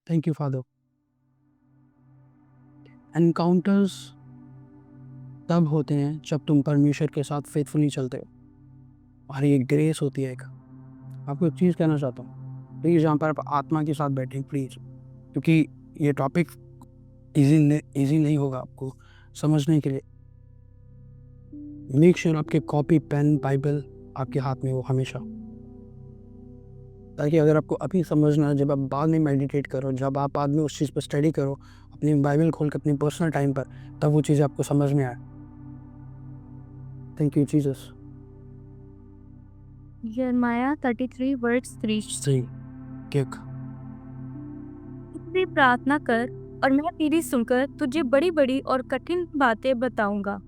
Thank you father. Encounters तब होते हैं जब तुम परमेश्वर के साथ फेथफुली चलते हो, और ये ग्रेस होती है एक। आपको एक चीज़ कहना चाहता हूँ, प्लीज़ यहाँ पर आप आत्मा के साथ बैठें प्लीज़, क्योंकि ये टॉपिक ईजी नहीं होगा आपको समझने के लिए। मेक श्योर आपके कॉपी पेन बाइबल आपके हाथ में हो हमेशा, ताकि अगर आपको अभी समझना है, जब आप बाद में मेडिटेट करो, जब आप बाद में उस चीज़ पर स्टडी करो अपनी बाइबल खोल कर अपनी पर्सनल टाइम पर, तब वो चीज़ें आपको समझ में आए। Thank you Jesus. यिर्मयाह 33 वर्स 3। सही किक। इसलिए प्रार्थना कर और मैं तेरी सुनकर तुझे बड़ी बड़ी और कठिन बातें बताऊंगा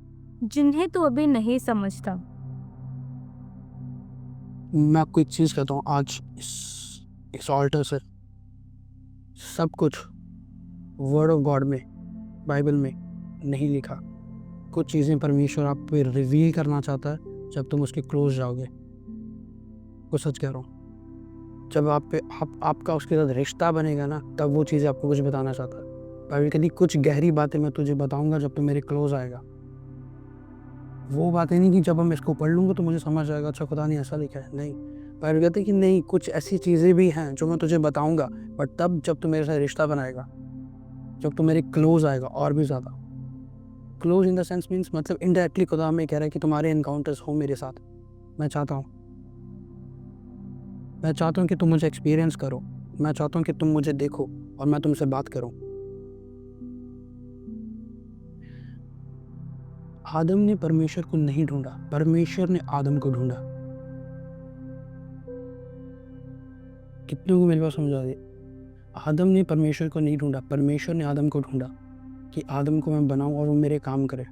जिन्हें तू अभी नहीं समझता। मैं आपको एक चीज़ कहता हूँ, आज इस ऑल्टर से सब कुछ वर्ड ऑफ गॉड में, बाइबल में नहीं लिखा। कुछ चीज़ें परमेश्वर आप पे रिवील करना चाहता है जब तुम उसके क्लोज जाओगे। कुछ सच कह रहा हूँ, जब आपका उसके साथ रिश्ता बनेगा ना, तब वो चीज़ें आपको कुछ बताना चाहता है। बाइबल कहती कुछ गहरी बातें मैं तुझे बताऊंगा जब तुम मेरे क्लोज आएगा। वो बातें नहीं कि जब हम इसको पढ़ लूँगा तो मुझे समझ आएगा, अच्छा खुदा ने ऐसा लिखा है। नहीं, बाइबल कहती है कि नहीं, कुछ ऐसी चीज़ें भी हैं जो मैं तुझे बताऊंगा, बट तब जब तू मेरे साथ रिश्ता बनाएगा, जब तू मेरे क्लोज आएगा। और भी ज़्यादा close in the sense means, मतलब इनडायरेक्टली खुदा हमें कह रहा है कि तुम्हारे एनकाउंटर्स हो मेरे साथ। मैं चाहता हूँ कि तुम मुझे एक्सपीरियंस करो। मैं चाहता हूँ कि तुम मुझे देखो और मैं तुमसे बात करूँ। आदम ने परमेश्वर को नहीं ढूंढा, परमेश्वर ने आदम को ढूंढा। कितने को मेरी बात समझ आ रही? आदम ने परमेश्वर को नहीं ढूंढा, परमेश्वर ने आदम को ढूंढा कि आदम को मैं बनाऊं और वो मेरे काम करे।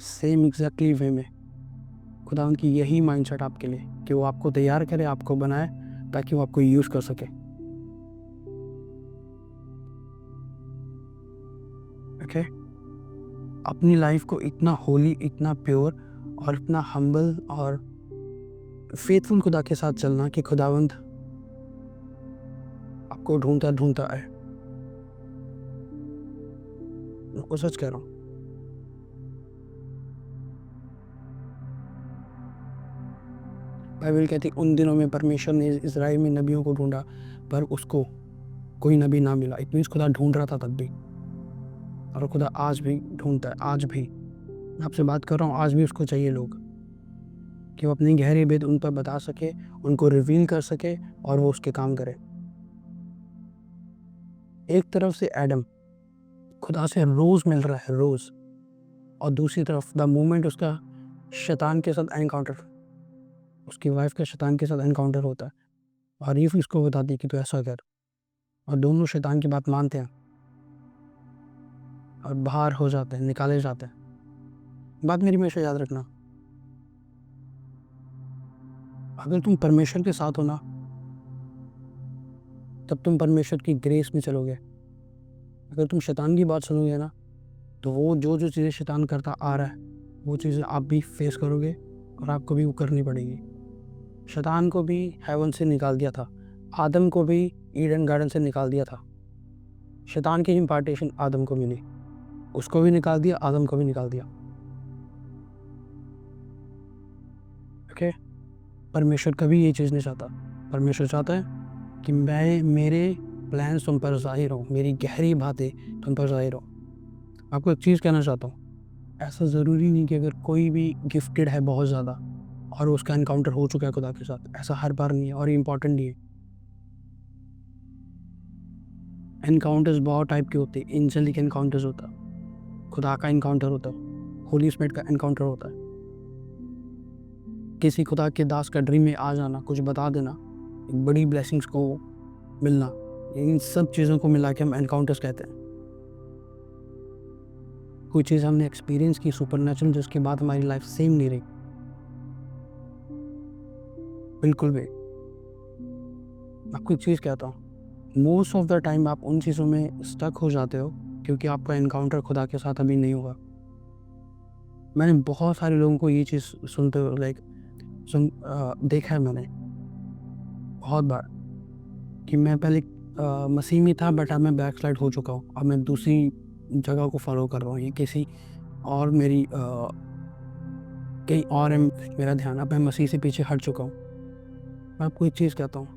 सेम एग्जैक्टली वे में खुदा की यही माइंडसेट आपके लिए, कि वो आपको तैयार करे, आपको बनाए, ताकि वो आपको यूज़ कर सके। ओके, अपनी लाइफ को इतना होली, इतना प्योर और इतना हम्बल और फेथफुल खुदा के साथ चलना कि खुदावंद आपको ढूंढता ढूंढता आए। मैं सच कह रहा हूँ। बाइबल कहती उन दिनों में परमेश्वर ने इज़राइल में नबियों को ढूंढा, पर उसको कोई नबी ना मिला। इट मीन्स खुदा ढूंढ रहा था तब भी, और खुदा आज भी ढूंढता है। आज भी मैं आपसे बात कर रहा हूँ, आज भी उसको चाहिए लोग, कि वो अपनी गहरी भेद उन पर बता सके, उनको रिवील कर सके, और वो उसके काम करे। एक तरफ से एडम खुदा से रोज़ मिल रहा है, रोज़, और दूसरी तरफ द मोमेंट उसका शैतान के साथ एनकाउंटर, उसकी वाइफ का शैतान के साथ एनकाउंटर होता है, और ईव इसको बताती है कि तू ऐसा कर, और दोनों शैतान की बात मानते हैं और बाहर हो जाते हैं, निकाले जाते हैं। बात मेरी हमेशा याद रखना, अगर तुम परमेश्वर के साथ हो ना, तब तुम परमेश्वर की ग्रेस में चलोगे। अगर तुम शैतान की बात सुनोगे ना, तो वो जो जो चीज़ें शैतान करता आ रहा है, वो चीज़ें आप भी फेस करोगे, और आपको भी वो करनी पड़ेगी। शैतान को भी हेवन से निकाल दिया था, आदम को भी ईडन गार्डन से निकाल दिया था। शैतान की इम्पार्टेशन आदम को मिली, उसको भी निकाल दिया, आदम को भी निकाल दिया। ओके, परमेश्वर कभी ये चीज़ नहीं चाहता। परमेश्वर चाहता है कि मेरे प्लान्स तुम पर ज़ाहिर हो, मेरी गहरी बातें तुम पर ज़ाहिर हो। आपको एक चीज़ कहना चाहता हूँ, ऐसा ज़रूरी नहीं कि अगर कोई भी गिफ्टेड है बहुत ज़्यादा और उसका एनकाउंटर हो चुका है खुदा के साथ, ऐसा हर बार नहीं है, और इम्पॉर्टेंट नहीं है। एनकाउंटर्स बहुत टाइप के होते हैं। एंजेलिक एनकाउंटर्स होता है, खुदा का एनकाउंटर होता है, होली स्पिरिट का एनकाउंटर होता है, किसी खुदा के दास का ड्रीम में आ जाना, कुछ बता देना, एक बड़ी ब्लेसिंग्स को मिलना, इन सब चीज़ों को मिला के हम एनकाउंटर्स कहते हैं। कोई चीज़ हमने एक्सपीरियंस की सुपरनैचुरल, जिसके बाद हमारी लाइफ सेम नहीं रही, बिल्कुल भी। आपको एक चीज़ कहता हूँ, मोस्ट ऑफ द टाइम आप उन चीज़ों में स्टक हो जाते हो क्योंकि आपका एनकाउंटर खुदा के साथ अभी नहीं हुआ। मैंने बहुत सारे लोगों को ये चीज़ सुनते हुए देखा है मैंने बहुत बार, कि मैं पहले मसीह में था, बट अब मैं बैकस्लाइड हो चुका हूँ। अब मैं दूसरी जगह को फॉलो कर रहा हूँ, ये किसी और मेरी कहीं और है मेरा ध्यान। अब मैं मसीह से पीछे हट चुका हूँ। मैं आपको एक चीज़ कहता हूँ,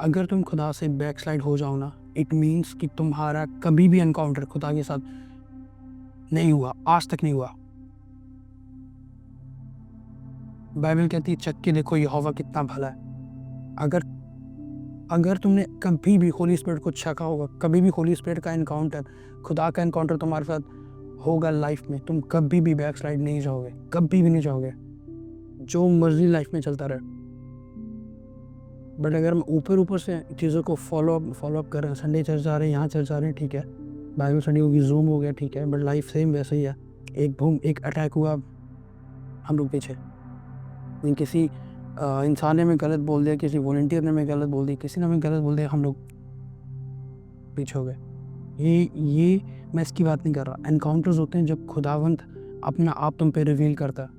अगर तुम खुदा से बैकस्लाइड हो जाओ ना, इट मीन्स कि तुम्हारा कभी भी एनकाउंटर खुदा के साथ नहीं हुआ, आज तक नहीं हुआ। बाइबल कहती है चख के देखो यहोवा कितना भला है। अगर तुमने कभी भी होली स्पिरिट को चखा होगा, कभी भी होली स्पिरिट का एनकाउंटर, खुदा का एनकाउंटर तुम्हारे साथ होगा लाइफ में, तुम कभी भी बैकस्लाइड नहीं जाओगे, कभी भी नहीं जाओगे, जो मर्जी लाइफ में चलता रहे। बट अगर हम ऊपर से चीज़ों को फॉलो अप कर रहे हैं, संडे चर्च जा रहे हैं, यहाँ चर्च जा रहे हैं, ठीक है, बाइबल स्टडी होगी, जूम हो गया, ठीक है, बट लाइफ सेम वैसे ही है। एक अटैक हुआ, हम लोग पीछे। किसी इंसान ने हमें गलत बोल दिया, किसी वॉलंटियर ने हमें गलत बोल दी, किसी ने हमें गलत बोल दिया, हम लोग पीछे हो गए। ये मैं इसकी बात नहीं कर रहा। एनकाउंटर्स होते हैं जब खुदावंत अपना आप तुम पे रिवील करता है,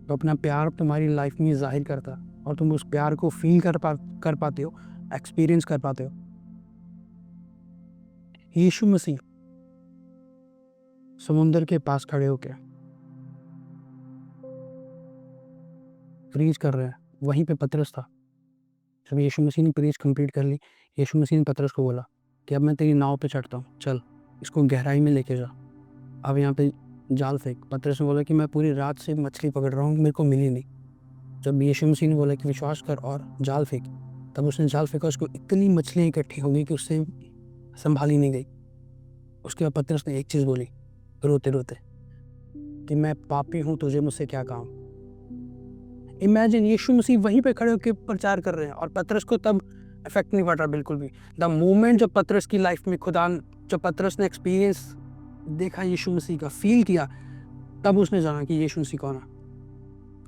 तो अपना प्यार तुम्हारी लाइफ में जाहिर करता है, और तुम उस प्यार को फील कर पाते हो, एक्सपीरियंस कर पाते हो। यीशु मसीह समुंदर के पास खड़े होकर प्रीच कर रहे हैं, वहीं पे पतरस था। जब यीशु मसीह ने प्रीच कंप्लीट कर ली, यीशु मसीह ने पतरस को बोला कि अब मैं तेरी नाव पे चढ़ता हूँ, चल इसको गहराई में लेके जा, अब यहाँ पे जाल फेंक। पतरस ने बोला कि मैं पूरी रात से मछली पकड़ रहा हूँ, मेरे को मिली नहीं। जब यीशु मसीह ने बोला कि विश्वास कर और जाल फेंक, तब उसने जाल फेंका, उसको इतनी मछलियाँ इकट्ठी हो गई कि उससे संभाली नहीं गई। उसके बाद पतरस ने एक चीज़ बोली रोते रोते कि मैं पापी हूँ, तुझे मुझसे क्या काम। इमेजिन, यीशु मसीह वहीं पे खड़े होकर प्रचार कर रहे हैं, और पतरस को तब इफेक्ट नहीं पड़ रहा बिल्कुल भी। द मोमेंट जब पतरस की लाइफ में जब पतरस ने एक्सपीरियंस देखा यीशु मसीह का, फील किया, तब उसने जाना कि यीशु मसीह कौन है,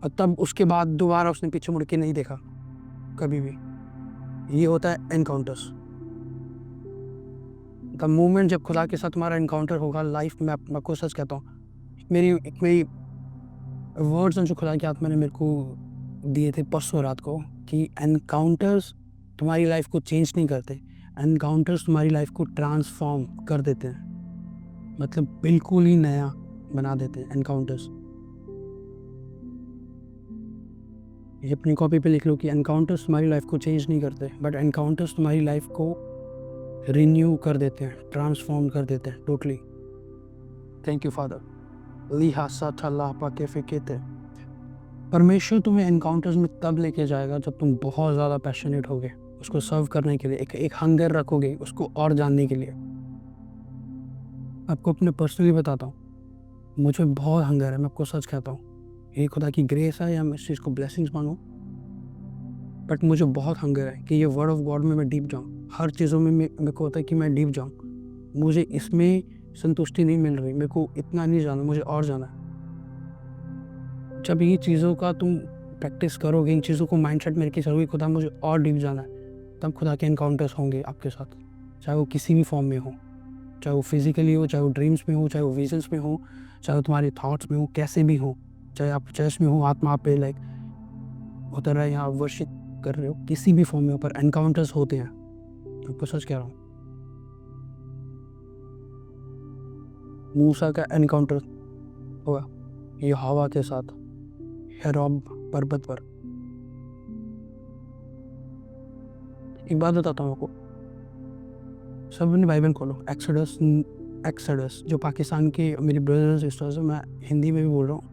और तब उसके बाद दोबारा उसने पीछे मुड़ के नहीं देखा कभी भी। ये होता है एनकाउंटर्स। द मोमेंट जब खुदा के साथ तुम्हारा एनकाउंटर होगा लाइफ में, मैं आपको सच कहता हूँ, मेरी वर्ड्स जो खुदा की आत्मा ने मेरे को दिए थे परसों रात को, कि एनकाउंटर्स तुम्हारी लाइफ को चेंज नहीं करते, एनकाउंटर्स तुम्हारी लाइफ को ट्रांसफॉर्म कर देते हैं, मतलब बिल्कुल ही नया बना देते हैं एनकाउंटर्स। ये अपनी कॉपी पे लिख लो कि एनकाउंटर्स तुम्हारी लाइफ को चेंज नहीं करते, बट एनकाउंटर्स तुम्हारी लाइफ को रिन्यू कर देते हैं, ट्रांसफॉर्म कर देते हैं टोटली। Thank you father. लिहासा थल्ला पाके फिकेते। परमेश्वर तुम्हें एनकाउंटर्स में तब लेके जाएगा जब तुम बहुत ज़्यादा पैशनेट होगे उसको सर्व करने के लिए, एक हंगर रखोगे उसको और जानने के लिए। आपको अपने पर्सनली बताता हूँ, मुझे बहुत हंगर है, मैं आपको सच कहता हूँ। ये खुदा की ग्रेस है या मैं इस चीज़ को ब्लेसिंग्स मांगूँ, बट मुझे बहुत हंगर है कि ये वर्ड ऑफ गॉड में मैं डीप जाऊँ। हर चीज़ों में मेरे को होता है कि मैं डीप जाऊँ। मुझे इसमें संतुष्टि नहीं मिल रही, मेरे को इतना नहीं जाना, मुझे और जाना है। जब ये चीज़ों का तुम प्रैक्टिस करोगे, इन चीज़ों को माइंडसेट में लेके चलोगे, खुदा मुझे और डीप जाना है, तब खुदा के एनकाउंटर्स होंगे आपके साथ, चाहे वो किसी भी फॉर्म में हो, चाहे वो फिजिकली हो, चाहे वो ड्रीम्स में हो, चाहे वो विजन्स में हो, चाहे वो तुम्हारे थॉट्स में हो, कैसे भी हो, चाहे आप चर्च में हो, आत्मा पे लाइक उतर रहा है, यहाँ वर्शिप कर रहे हो, किसी भी फॉर्म में हो, पर एनकाउंटर्स होते हैं। आपको सच कह रहा हूँ। मूसा का एनकाउंटर हुआ यहोवा के साथ हेरोब पर्वत पर। एक बात बताता हूँ आपको, सब ने बाइबल खोलो, एक्सोडस जो पाकिस्तान के मेरे ब्रदर्स सिस्टर्स हैं, मैं हिंदी में भी बोल रहा हूँ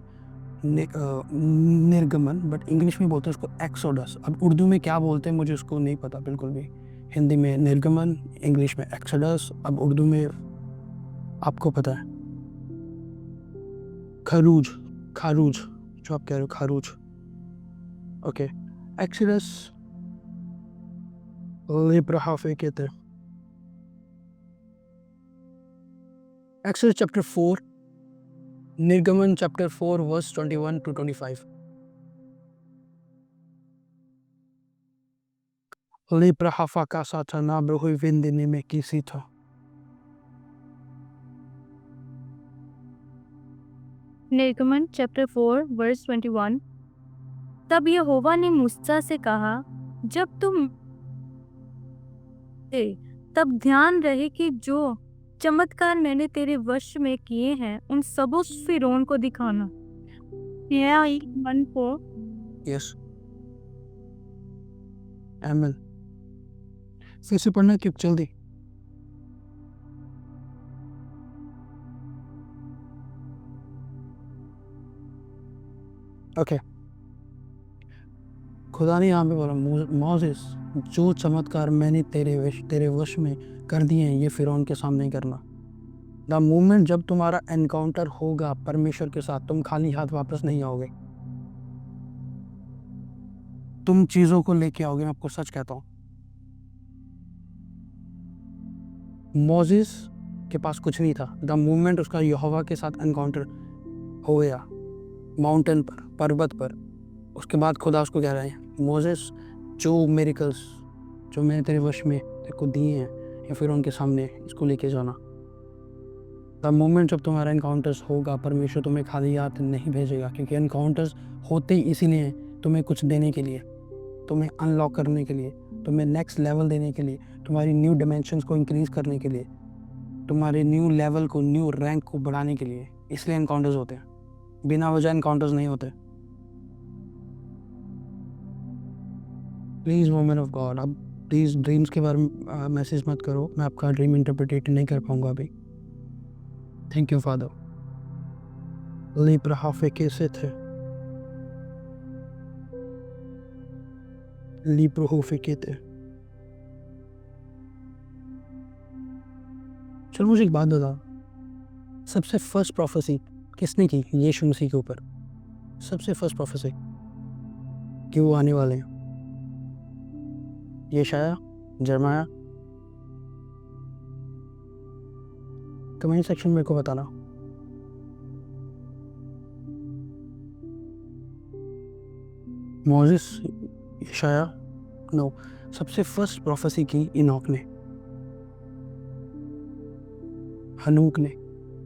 निर्गमन, बट इंग्लिश में बोलते हैं उसको एक्सोडस। अब उर्दू में क्या बोलते हैं मुझे उसको नहीं पता बिल्कुल भी। हिंदी में निर्गमन, इंग्लिश में एक्सोडस, अब उर्दू में आपको पता है खारूज जो आप कह रहे हो, खारूज। ओके, एक्सोडस लिब्रहाफे कहते हैं। एक्सोडस चैप्टर 4, निर्गमन चैप्टर 4 वर्स 21 to 25। लिब्रहाफा का साथना ब्रहुई विंदिनी में किसी था। निर्गमन चैप्टर 4 वर्स 21। तब यहोवा ने मूसा से कहा, जब तुम तब ध्यान रहे कि जो चमत्कार मैंने तेरे वश में किए हैं उन सबों फिरौन को दिखाना। यह एक मन को यस एमएल फिर से पढ़ना क्यों जल्दी। ओके खुदा ने यहाँ पे बोला मोसेस जो चमत्कार मैंने तेरे वश में कर दिए हैं ये फिरौन के सामने करना। द मोमेंट जब तुम्हारा एनकाउंटर होगा परमेश्वर के साथ तुम खाली हाथ वापस नहीं आओगे, तुम चीज़ों को लेके आओगे। मैं आपको सच कहता हूँ मोसेस के पास कुछ नहीं था। द मोमेंट उसका यहोवा के साथ एनकाउंटर हो गया माउंटेन पर पर्वत पर, उसके बाद खुदा उसको कह रहे हैं मोसेस जो मेरिकल्स जो मैंने तेरे वश में तेरे को दिए हैं या फिर उनके सामने इसको लेके जाना। द मोमेंट जब तुम्हारा एनकाउंटर्स होगा परमेश्वर तुम्हें खाली हाथ नहीं भेजेगा, क्योंकि एनकाउंटर्स होते ही इसीलिए हैं तुम्हें कुछ देने के लिए, तुम्हें अनलॉक करने के लिए, तुम्हें नेक्स्ट लेवल देने के लिए, तुम्हारी न्यू डिमेंशंस को इंक्रीज करने के लिए, तुम्हारे न्यू लेवल को न्यू रैंक को बढ़ाने के लिए। इसलिए एनकाउंटर्स होते हैं, बिना वजह एनकाउंटर्स नहीं होते। प्लीज़ वुमेन ऑफ गॉड अब प्लीज़ ड्रीम्स के बारे में मैसेज मत करो, मैं आपका ड्रीम इंटरप्रिटेट नहीं कर पाऊंगा अभी। Thank you father. लिब्राहाफे कैसे थे लिब्रोहोफे के थे। चलो मुझे एक बात बता, सबसे फर्स्ट प्रोफेसी किसने की यीशु मसीह के ऊपर? सबसे फर्स्ट प्रोफेसी कि वो आने वाले हैं, यशाया, जरमाया? कमेंट सेक्शन में मेरे को बताना। मोसेस, यशाया? नो, सबसे फर्स्ट प्रोफेसी की इनॉक ने, हनूक ने,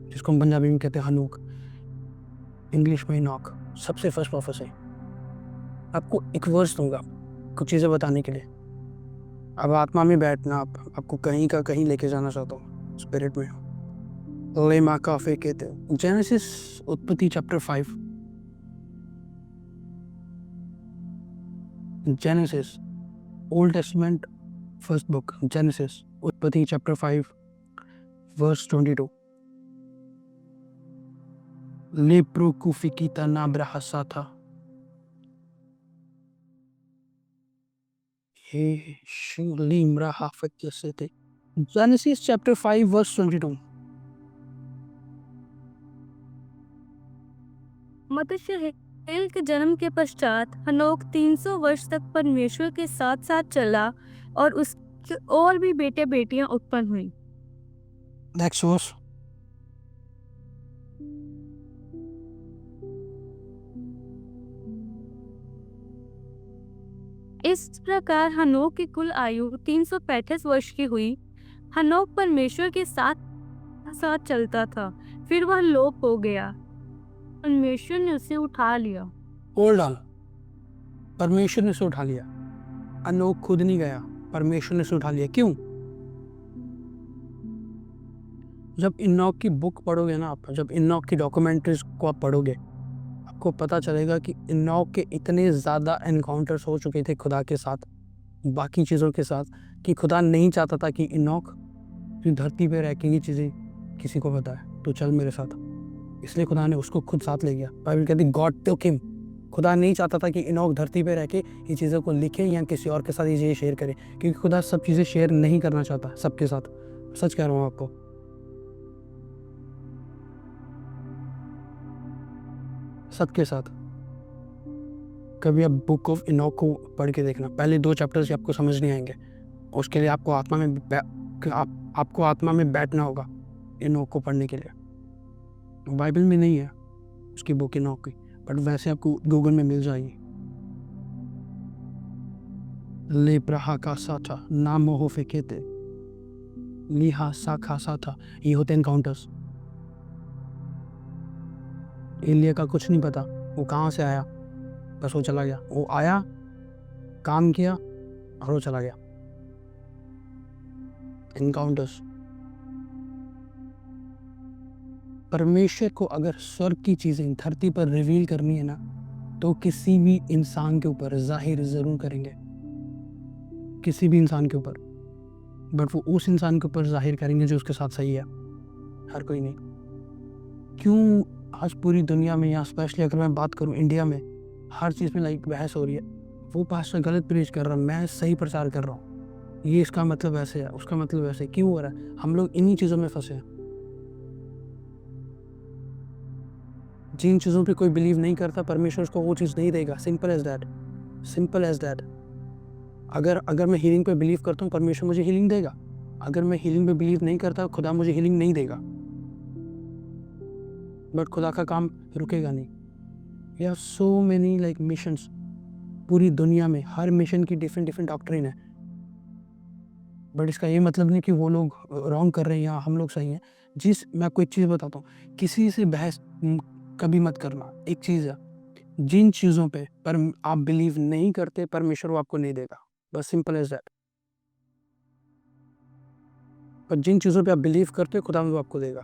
जिसको हम पंजाबी में कहते हैं हनूक, इंग्लिश में इनॉक। सबसे फर्स्ट प्रोफेसी। आपको एक वर्स दूंगा कुछ चीज़ें बताने के लिए। अब आत्मा में बैठना, आपको कहीं का कहीं लेके जाना चाहता हूँ स्पिरिट में। लेमा काफे कहते हैं जेनेसिस उत्पत्ति chapter 5, genesis old testament first book genesis उत्पत्ति चैप्टर 5 वर्स 22। लेप्रो कुफिकीता नाब्राहसा था हे लीमरा हाफत जैसे थे। Genesis chapter 5 verse 22। मतुशेल के जन्म के पश्चात हनोक 300 वर्ष तक परमेश्वर के साथ साथ चला और उसके और भी बेटे बेटियां उत्पन्न हुई। Next verse. इस प्रकार हनोक की कुल आयु 335 वर्ष की हुई। हनोक परमेश्वर के साथ साथ चलता था, फिर वह लोप हो गया, परमेश्वर ने उसे उठा लिया। होल्ड ऑन, परमेश्वर ने उसे उठा लिया। अनोक खुद नहीं गया, परमेश्वर ने उसे उठा लिया। क्यों? जब इनॉक की बुक पढ़ोगे ना आप, जब इनॉक की डॉक्यूमेंट्रीज को आप पढ़ोगे, आपको पता चलेगा कि इनॉक के इतने ज़्यादा एनकाउंटर्स हो चुके थे खुदा के साथ, बाकी चीज़ों के साथ, कि खुदा नहीं चाहता था कि इनॉक धरती पे रह के ये चीज़ें किसी को बताए, तो चल मेरे साथ। इसलिए खुदा ने उसको खुद साथ ले गया। बाइबल कहती गॉड टुक हिम। खुदा नहीं चाहता था कि इनॉक धरती पे रह के ये चीज़ों को लिखे या किसी और के साथ ये चीज़ें शेयर करे, क्योंकि खुदा सब चीज़ें शेयर नहीं करना चाहता सबके साथ। सच कह रहा हूँ आपको। सबके साथ। कभी आप बुक ऑफ इनॉक को पढ़ के देखना, पहले 2 चैप्टर्स आपको समझ नहीं आएंगे, उसके लिए आपको आत्मा में बैठना होगा इनॉक को पढ़ने के लिए। बाइबल में नहीं है उसकी बुक इनॉक की, बट वैसे आपको गूगल में मिल जाएगी। ले प्रहा का सा था नाम हो फेंके लिहा सा खासा था। ये होते एनकाउंटर्स। एलिया का कुछ नहीं पता वो कहाँ से आया, बस वो चला गया। वो आया, काम किया और वो चला गया। एनकाउंटर्स। परमेश्वर को अगर स्वर्ग की चीज़ें धरती पर रिवील करनी है ना, तो किसी भी इंसान के ऊपर जाहिर ज़रूर करेंगे, किसी भी इंसान के ऊपर, बट वो उस इंसान के ऊपर जाहिर करेंगे जो उसके साथ सही है, हर कोई नहीं। क्यों आज पूरी दुनिया में, या स्पेशली अगर मैं बात करूँ इंडिया में, हर चीज़ में लाइक बहस हो रही है, वो पास्टर गलत प्रीच कर रहा है, मैं सही प्रचार कर रहा हूँ, ये इसका मतलब ऐसे है, उसका मतलब ऐसे, क्यों हो रहा है? हम लोग इन्हीं चीज़ों में फंसे हैं। जिन चीज़ों पे कोई बिलीव नहीं करता, परमेश्वर उसको वो चीज़ नहीं देगा। Simple as that, simple as that. अगर मैं हीलिंग पे बिलीव करता हूँ, परमेश्वर मुझे हीलिंग देगा। अगर मैं हीलिंग पे बिलीव नहीं करता, खुदा मुझे हीलिंग नहीं देगा। बट खुदा का काम रुकेगा नहीं। We have so many like missions पूरी दुनिया में, हर मिशन की डिफरेंट डॉक्ट्रिन है। बट इसका ये मतलब नहीं कि वो लोग रॉन्ग कर रहे हैं या हम लोग सही हैं। मैं आपको एक चीज़ बताता हूँ, किसी से बहस कभी मत करना। एक चीज़ है, जिन चीज़ों पे पर आप बिलीव नहीं करते, परमेश्वर वो आपको नहीं देगा, बस सिंपल एज दैट। पर जिन चीज़ों पे आप बिलीव करते हो, खुदा वो आपको देगा।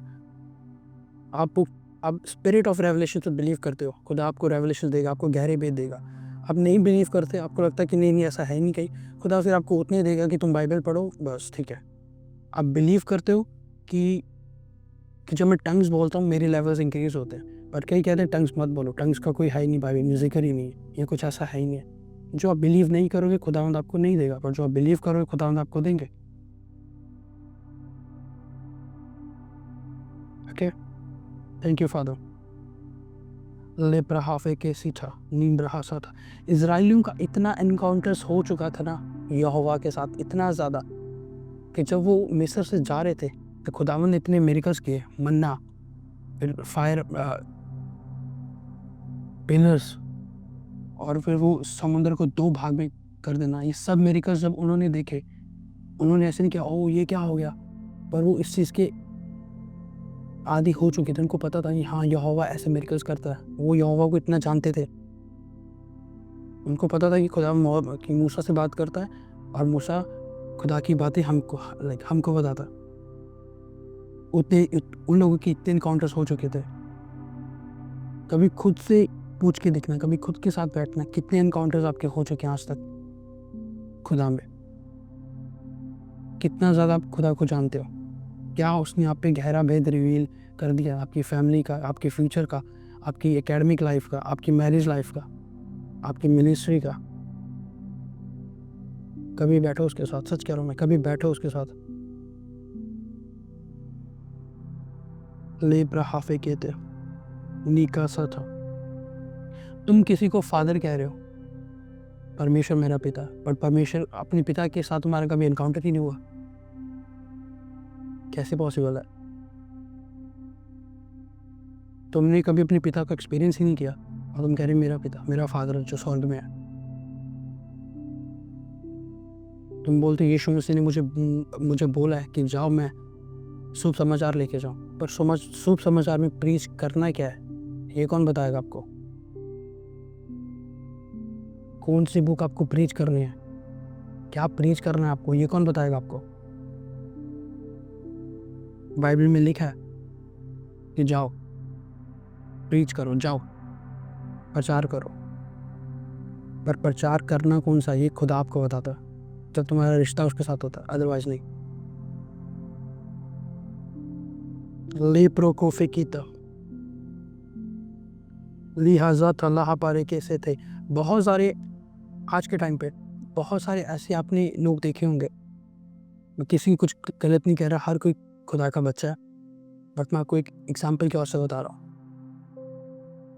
आप स्पिरिट ऑफ रेवलेशन से बिलीव करते हो, खुदा आपको रेवलेशन देगा, आपको गहरे भेद देगा। आप नहीं बिलीव करते, आपको लगता है कि नहीं ऐसा है नहीं कहीं, खुदा फिर आपको उतने देगा कि तुम बाइबल पढ़ो, बस ठीक है। आप बिलीव करते हो कि जब मैं टंग्स बोलता हूँ मेरे लेवल्स इंक्रीज होते हैं, बट कई कहते हैं टंग्स मत बोलो, टंग्स का कोई है ही नहीं, बाइबल में जिक्र ही नहीं है, ये कुछ ऐसा है ही नहीं है। जो आप बिलीव नहीं करोगे, खुदावंद आपको नहीं देगा, पर जो आप बिलीव करोगे, खुदावंद आपको देंगे। Okay, thank you father. लेप्रहाफे के सीठा नीम रहा सा था। इजराइलियों का इतना एनकाउंटर्स हो चुका था ना यहोवा के साथ, इतना ज़्यादा कि जब वो मिस्र से जा रहे थे तो खुदावंद ने इतने मिरेकल्स किए, मन्ना, फिर फायर पिलर्स, और फिर वो समुद्र को 2 भाग में कर देना। ये सब मिरेकल्स जब उन्होंने देखे, उन्होंने ऐसे नहीं किया ओह ये क्या हो गया, पर वो इस चीज़ के आदी हो चुके थे। उनको पता था कि हाँ यहोवा ऐसे मिरेकल्स करता है, वो यहोवा को इतना जानते थे। उनको पता था कि खुदा कि मूसा से बात करता है और मूसा खुदा की बातें हमको बताता। उन लोगों के इतने इनकाउंटर्स हो चुके थे। कभी खुद से पूछ के देखना, कभी खुद के साथ बैठना, कितने इनकाउंटर्स आपके हो चुके हैं आज तक खुदा में, कितना ज़्यादा आप खुदा को जानते हो, क्या उसने आप पे गहरा भेद रिवील कर दिया, आपकी फैमिली का, आपके फ्यूचर का, आपकी एकेडमिक लाइफ का, आपकी मैरिज लाइफ का, आपकी मिनिस्ट्री का। कभी बैठो उसके साथ, सच कह रहा हूँ मैं, कभी बैठो उसके साथ। लेब्रा हाफे कहते नीका सा था। तुम किसी को फादर कह रहे हो, परमेश्वर मेरा पिता, पर परमेश्वर अपने पिता के साथ तुम्हारा कभी एनकाउंटर ही नहीं हुआ, कैसे पॉसिबल है? तुमने कभी अपने पिता का एक्सपीरियंस ही नहीं किया और तुम कह रहे मेरा पिता, मेरा फादर जो स्वर्ग में है। तुम बोलते यीशु मसीह ने मुझे बोला है कि जाओ मैं शुभ समाचार लेके जाऊँ, पर शुभ समाचार में प्रीच करना क्या है, ये कौन बताएगा आपको? कौन सी बुक आपको प्रीच करनी है, क्या प्रीच करना है आपको, ये कौन बताएगा आपको? बाइबल में लिखा है कि जाओ प्रीच करो, जाओ प्रचार करो, पर प्रचार करना कौन सा, ये खुदा आपको बताता है जब तुम्हारा रिश्ता उसके साथ होता है, अदरवाइज नहीं। लेप्रो को फेंकीता लिहाजा तल्लाह पारे कैसे थे। बहुत सारे आज के टाइम पे बहुत सारे ऐसे आपने लोग देखे होंगे, मैं किसी कुछ गलत नहीं कह रहा, हर कोई खुदा का बच्चा है, बट मैं आपको एक एग्जाम्पल के और से बता रहा हूँ।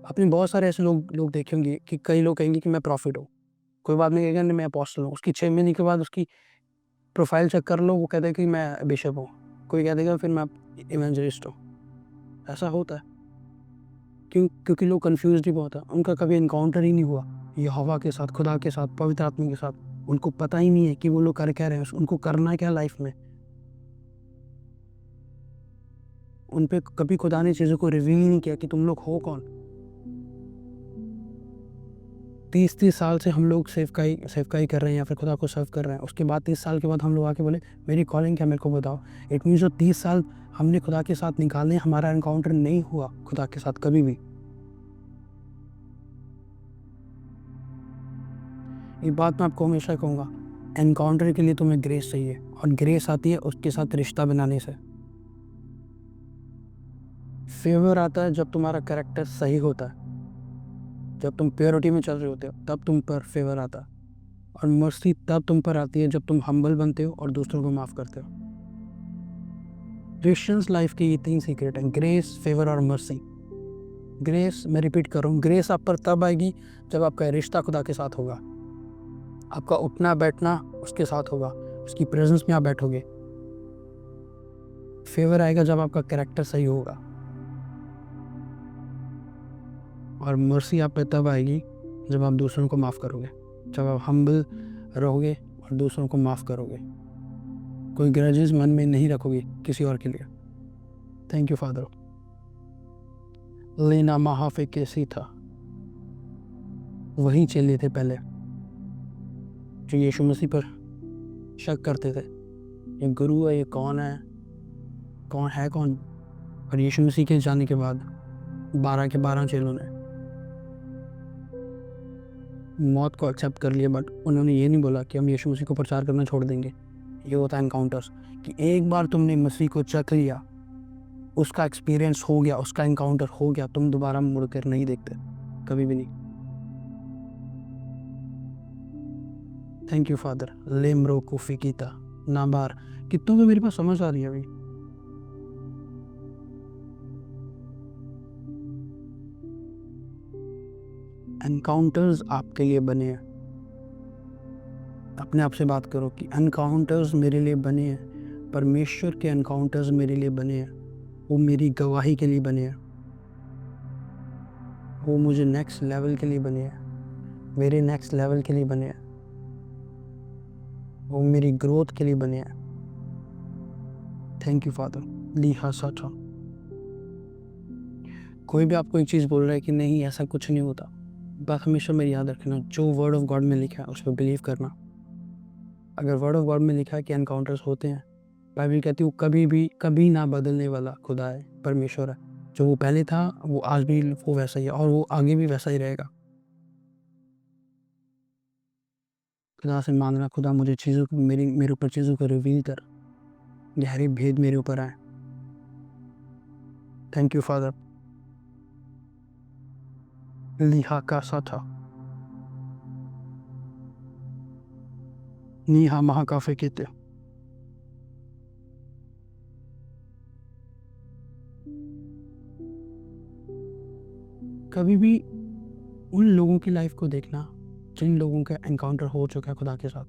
आपने बहुत सारे ऐसे लोग देखे होंगे कि कई लोग कहेंगे कि मैं प्रॉफिट हूँ, कोई बात नहीं कहेगा नहीं मैं अपोस्टल हूँ, उसकी 6 महीने के बाद उसकी प्रोफाइल चेक कर लो, वो कहता है कि मैं बिशप हूँ, कोई कह देगा फिर मैं इवेंजलिस्ट हूँ। ऐसा होता है क्योंकि लोग कंफ्यूज ही बहुत है, उनका कभी इनकाउंटर ही नहीं हुआ यहोवा के साथ, खुदा के साथ, पवित्र आत्मा के साथ। उनको पता ही नहीं है कि वो लोग कर क्या रहे हैं, उनको करना क्या लाइफ में। उन पे कभी खुदा ने चीज़ों को रिवील नहीं किया कि तुम लोग हो कौन। 30 साल से हम लोग सेवकाई कर रहे हैं या फिर खुदा को सर्व कर रहे हैं, उसके बाद 30 साल के बाद हम लोग आके बोले मेरी कॉलिंग क्या, मेरे को बताओ। इट मीन्स जो 30 साल हमने खुदा के साथ निकाले, हमारा एनकाउंटर नहीं हुआ खुदा के साथ कभी भी। ये बात मैं आपको हमेशा कहूँगा, एनकाउंटर के लिए तुम्हें ग्रेस चाहिए, और ग्रेस आती है उसके साथ रिश्ता बनाने से। फेवर आता है जब तुम्हारा कैरेक्टर सही होता है, जब तुम प्योरिटी में चल रहे होते हो तब तुम पर फेवर आता है। और मर्सी तब तुम पर आती है जब तुम हम्बल बनते हो और दूसरों को माफ़ करते हो। क्रिश्चियंस लाइफ की ये 3 सीक्रेट हैं, ग्रेस, फेवर और मर्सी। ग्रेस, मैं रिपीट कर रहा हूँ, ग्रेस आप पर तब आएगी जब आपका रिश्ता खुदा के साथ होगा, आपका उठना बैठना उसके साथ होगा, उसकी प्रेजेंस में आप बैठोगे। फेवर आएगा जब आपका कैरेक्टर सही होगा, और मर्सी आप पे तब आएगी जब आप दूसरों को माफ़ करोगे, जब आप हम्बल रहोगे और दूसरों को माफ़ करोगे, कोई ग्रजेस मन में नहीं रखोगे किसी और के लिए। Thank you father. लेना महाफे कैसी था, वही चेले थे पहले जो यीशु मसीह पर शक करते थे, ये गुरु है, ये कौन है कौन। और यीशु मसीह के जाने के बाद 12 के 12 चेलों ने मौत को एक्सेप्ट कर लिया, बट उन्होंने ये नहीं बोला कि हम यीशु मसीह को प्रचार करना छोड़ देंगे। ये होता है एनकाउंटर्स, कि एक बार तुमने मसीह को चख लिया, उसका एक्सपीरियंस हो गया, उसका एनकाउंटर हो गया, तुम दोबारा मुड़ कर नहीं देखते, कभी भी नहीं। Thank you father. लेमरो कुफिकीता नाबार, कितनों को मेरे पास समझ आ रही है अभी। एनकाउंटर्स आपके लिए बने हैं। अपने आप से बात करो कि एनकाउंटर्स मेरे लिए बने हैं, परमेश्वर के एनकाउंटर्स मेरे लिए बने हैं, वो मेरी गवाही के लिए बने हैं, वो मुझे नेक्स्ट लेवल के लिए बने हैं, मेरे नेक्स्ट लेवल के लिए बने हैं, वो मेरी ग्रोथ के लिए बने हैं। Thank you father. लिहा साठा। कोई भी आपको एक चीज़ बोल रहा है कि नहीं ऐसा कुछ नहीं होता, बात हमेशा मेरी याद रखना, जो वर्ड ऑफ गॉड में लिखा है उस पर बिलीव करना। अगर वर्ड ऑफ गॉड में लिखा है कि एनकाउंटर्स होते हैं, बाइबल कहती है वो कभी ना बदलने वाला खुदा है, परमेश्वर है, जो वो पहले था वो आज भी वो वैसा ही है, और वो आगे भी वैसा ही रहेगा। खुदा से मांगना, खुदा मुझे चीज़ों को मेरे ऊपर चीज़ों को रिवील कर, गहरे भेद मेरे ऊपर आए। Thank you father. लिहा का साथा नीहा महाकाफे कहते। कभी भी उन लोगों की लाइफ को देखना जिन लोगों का एनकाउंटर हो चुका है खुदा के साथ,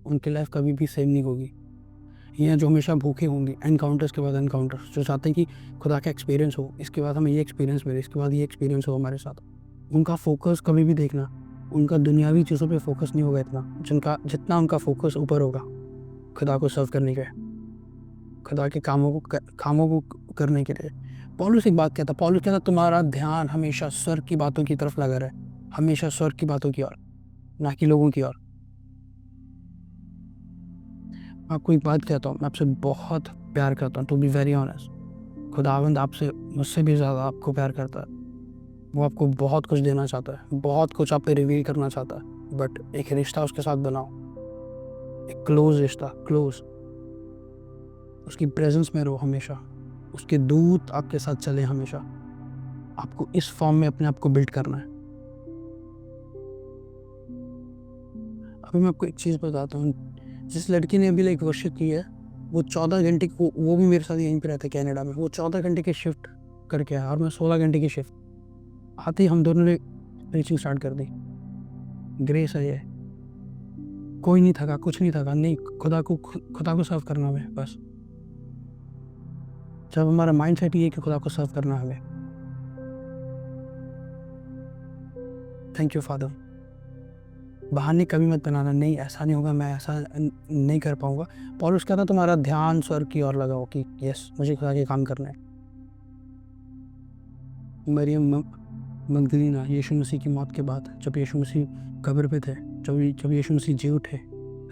उनकी लाइफ कभी भी सेम नहीं होगी। ये जो हमेशा भूखे होंगे एनकाउंटर्स के बाद एनकाउंटर्स, जो चाहते हैं कि खुदा का एक्सपीरियंस हो, इसके बाद हमें ये एक्सपीरियंस मिले, इसके बाद ये एक्सपीरियंस हो हमारे साथ। उनका फोकस कभी भी देखना, उनका दुनियावी चीज़ों पे फोकस नहीं होगा इतना, जितना उनका फोकस ऊपर होगा खुदा को सर्व करने के, खुदा के कामों को करने के लिए। पौलुस एक बात कहता, पौलुस कहता तुम्हारा ध्यान हमेशा स्वर्ग की बातों की तरफ लगा रहे, हमेशा स्वर्ग की बातों की ओर, ना कि लोगों की ओर। आपको एक बात कहता हूँ, मैं आपसे बहुत प्यार करता हूँ, टू बी वेरी ऑनेस्ट। खुदावंद आपसे, मुझसे भी ज़्यादा आपको प्यार करता है। वो आपको बहुत कुछ देना चाहता है, बहुत कुछ आप पे रिवील करना चाहता है, बट एक रिश्ता उसके साथ बनाओ, एक क्लोज रिश्ता, क्लोज। उसकी प्रेजेंस में रहो हमेशा, उसके दूत आपके साथ चले हमेशा। आपको इस फॉर्म में अपने आप को बिल्ड करना है। अभी मैं आपको एक चीज़ बताता हूँ, जिस लड़की ने अभी लाइक वर्शिप की है, वो 14 घंटे की, वो भी मेरे साथ यहीं पे रहता है कनाडा में, वो 14 घंटे की शिफ्ट करके आया और मैं 16 घंटे की शिफ्ट। आते ही हम दोनों ने रीचिंग स्टार्ट कर दी। ग्रेस है ये, कोई नहीं थका, कुछ नहीं थका, नहीं, खुदा को सर्व करना है बस। जब हमारा माइंड सेट ये है कि खुदा को सर्व करना है। Thank you father. बहाने कभी मत बनाना, नहीं ऐसा नहीं होगा, मैं ऐसा नहीं कर पाऊंगा। पौलुस कहता तुम्हारा ध्यान स्वर्ग की ओर लगाओ कि यस मुझे खुदा के काम करना है। मगदलीना यीशु मसीह की मौत के बाद, जब यीशु मसीह कब्र पे थे, जब यीशु मसीह जी उठे,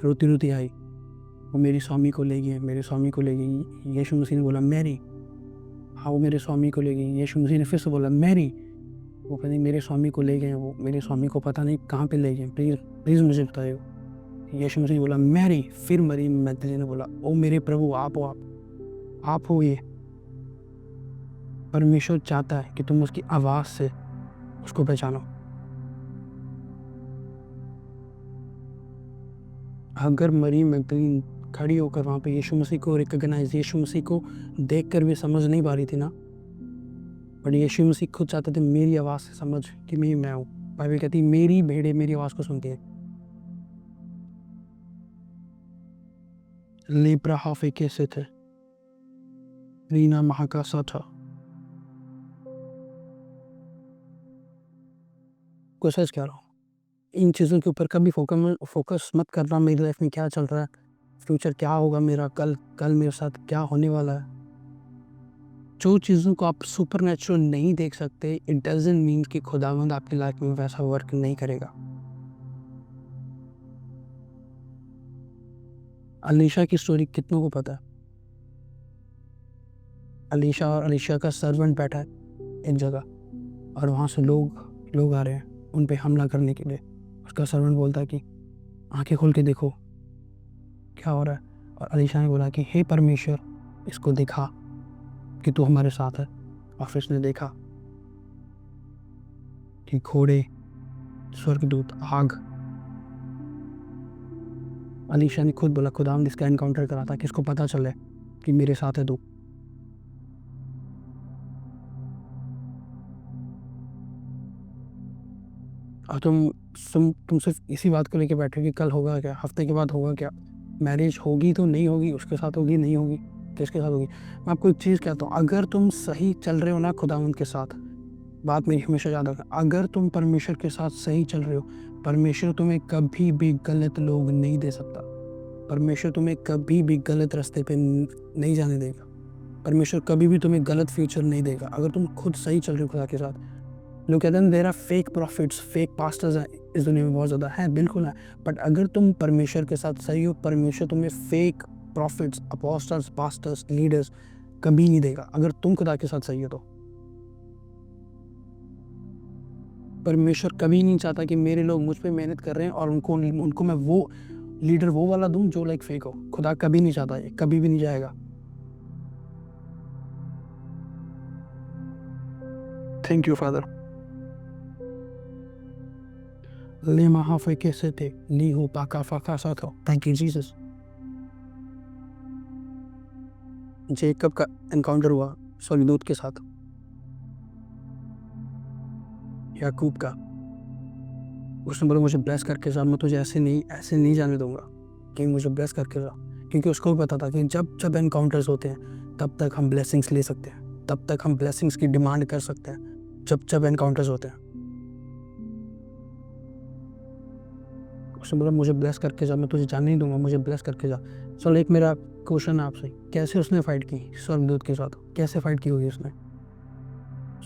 रोती रोती आई, वो मेरी स्वामी को ले गई, मेरे स्वामी को ले गई। यीशु मसीह ने बोला मैरी, हाँ वो मेरे स्वामी को ले गई। यीशु मसीह ने फिर से बोला मैरी, वो कहती मेरे स्वामी को ले गए, वो मेरे स्वामी को पता नहीं कहाँ पे ले गए, प्लीज़ प्लीज़ मुझे बताइए। यीशु मसीह ने बोला मैरी, फिर मरी मैगदलीना ने बोला ओ मेरे प्रभु, आप हो, आप हो ये। परमेश्वर चाहता है कि तुम उसकी आवाज़ से उसको पहचानो। अगर मरी मैगदलीन खड़ी होकर वहाँ पे यीशु मसीह को रिकॉग्नाइज, यीशु मसीह को देखकर भी समझ नहीं पा रही थी ना, बट यीशु मसीह खुद चाहते थे मेरी आवाज़ से समझ कि मैं हूँ। बाइबल कहती है मेरी भेड़ें मेरी आवाज़ को सुनती हैं। लेप्रा हाफे कैसे थे, रीना महाकासा था। को सच कह रहा हूँ, इन चीज़ों के ऊपर कभी फोकस मत करना। मेरी लाइफ में क्या चल रहा है, फ्यूचर क्या होगा मेरा, कल मेरे साथ क्या होने वाला है। जो चीज़ों को आप सुपरनैचुरल नहीं देख सकते, इट डजंट मीन कि खुदावंद आपकी लाइफ में वैसा वर्क नहीं करेगा। अलीशा की स्टोरी कितनों को पता है? अलीशा और अलीशा का सर्वेंट बैठा है एक जगह, और वहाँ से लोग आ रहे हैं उन पे हमला करने के लिए। उसका सर्वेंट बोलता है कि आंखें खोल के देखो क्या हो रहा है, और अलीशा ने बोला कि हे परमेश्वर, इसको दिखा कि तू हमारे साथ है। और फिर उसने देखा कि घोड़े, स्वर्गदूत, आग। अलीशा ने खुद बोला खुदावंद इसका एनकाउंटर करा था कि इसको पता चले कि मेरे साथ है तू। और तुम सिर्फ इसी बात को लेके बैठे कि कल होगा क्या, हफ्ते के बाद होगा क्या, मैरिज होगी तो नहीं होगी, उसके साथ होगी नहीं होगी, किसके साथ होगी। मैं आपको एक चीज़ कहता हूँ, अगर तुम सही चल रहे हो ना खुदावंद के साथ, बात मेरी हमेशा याद रखना, अगर तुम परमेश्वर के साथ सही चल रहे हो, परमेश्वर तुम्हें कभी भी गलत लोग नहीं दे सकता। परमेश्वर तुम्हें कभी भी गलत रास्ते पे नहीं जाने देगा। परमेश्वर कभी भी तुम्हें गलत फ्यूचर नहीं देगा अगर तुम खुद सही चल रहे हो खुदा के साथ। लोग कहते हैं there are fake prophets, fake pastors हैं इस दुनिया में, बहुत ज़्यादा है, बिल्कुल है। बट अगर तुम परमेश्वर के साथ सही हो, परमेश्वर तुम्हें fake profits, apostles, pastors, leaders कभी नहीं देगा अगर तुम खुदा के साथ सही हो तो। परमेश्वर कभी नहीं चाहता कि मेरे लोग मुझ पे मेहनत कर रहे हैं और उनको मैं वो लीडर वो वाला दूं जो लाइक फेक हो। खुदा कभी नहीं चाहता, ये कभी भी नहीं जाएगा। Thank you father. ले महाफे कैसे थे, ली हो पाका फाका सा था। Thank you Jesus. जेकब का एनकाउंटर हुआ स्वर्गदूत के साथ, याकूब का। उसने बोला मुझे ब्लेस करके जा, मैं तुझे ऐसे नहीं जाने दूंगा, कि मुझे ब्लेस करके जा। क्योंकि उसको भी पता था कि जब एनकाउंटर्स होते हैं तब तक हम ब्लेसिंग्स ले सकते हैं, तब तक हम ब्लेसिंग्स की डिमांड कर सकते हैं, जब एनकाउंटर्स होते हैं। उसने बोला मुझे ब्लेस करके जा, मैं तुझे जाने नहीं दूंगा, मुझे ब्लेस करके जा। चलो एक मेरा क्वेश्चन है आपसे, कैसे उसने फाइट की स्वर्गदूत के साथ? कैसे फाइट की होगी उसने?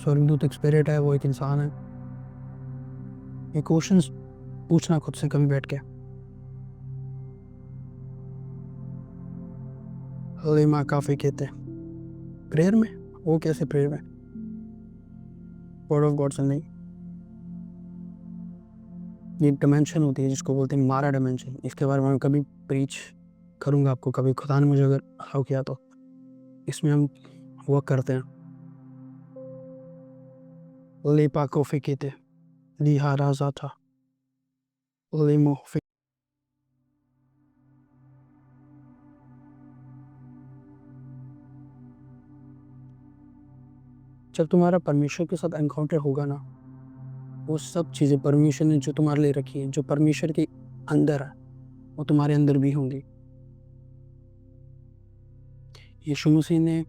स्वर्गदूत एक स्पिरिट है, वो एक इंसान है। ये क्वेश्चन पूछना खुद से कभी बैठ के। लेमा काफी कहते हैं प्रेयर में, वो कैसे प्रेयर में? वर्ड ऑफ गॉड से नहीं। ये डिमेंशन होती है जिसको बोलते हैं मारा डिमेंशन। इसके बारे में मैं कभी प्रीच करूँगा आपको, कभी खुदा ने मुझे अगर अलाउ किया तो। इसमें हम वर्क करते हैं। लेपा को फेंके लिहा राजा था लेमो फे। जब तुम्हारा परमेश्वर के साथ एनकाउंटर होगा ना, वो सब चीज़ें परमेश्वर ने जो तुम्हारे लिए रखी है, जो परमेश्वर के अंदर है, वो तुम्हारे अंदर भी होंगी। यीशु मसीह ने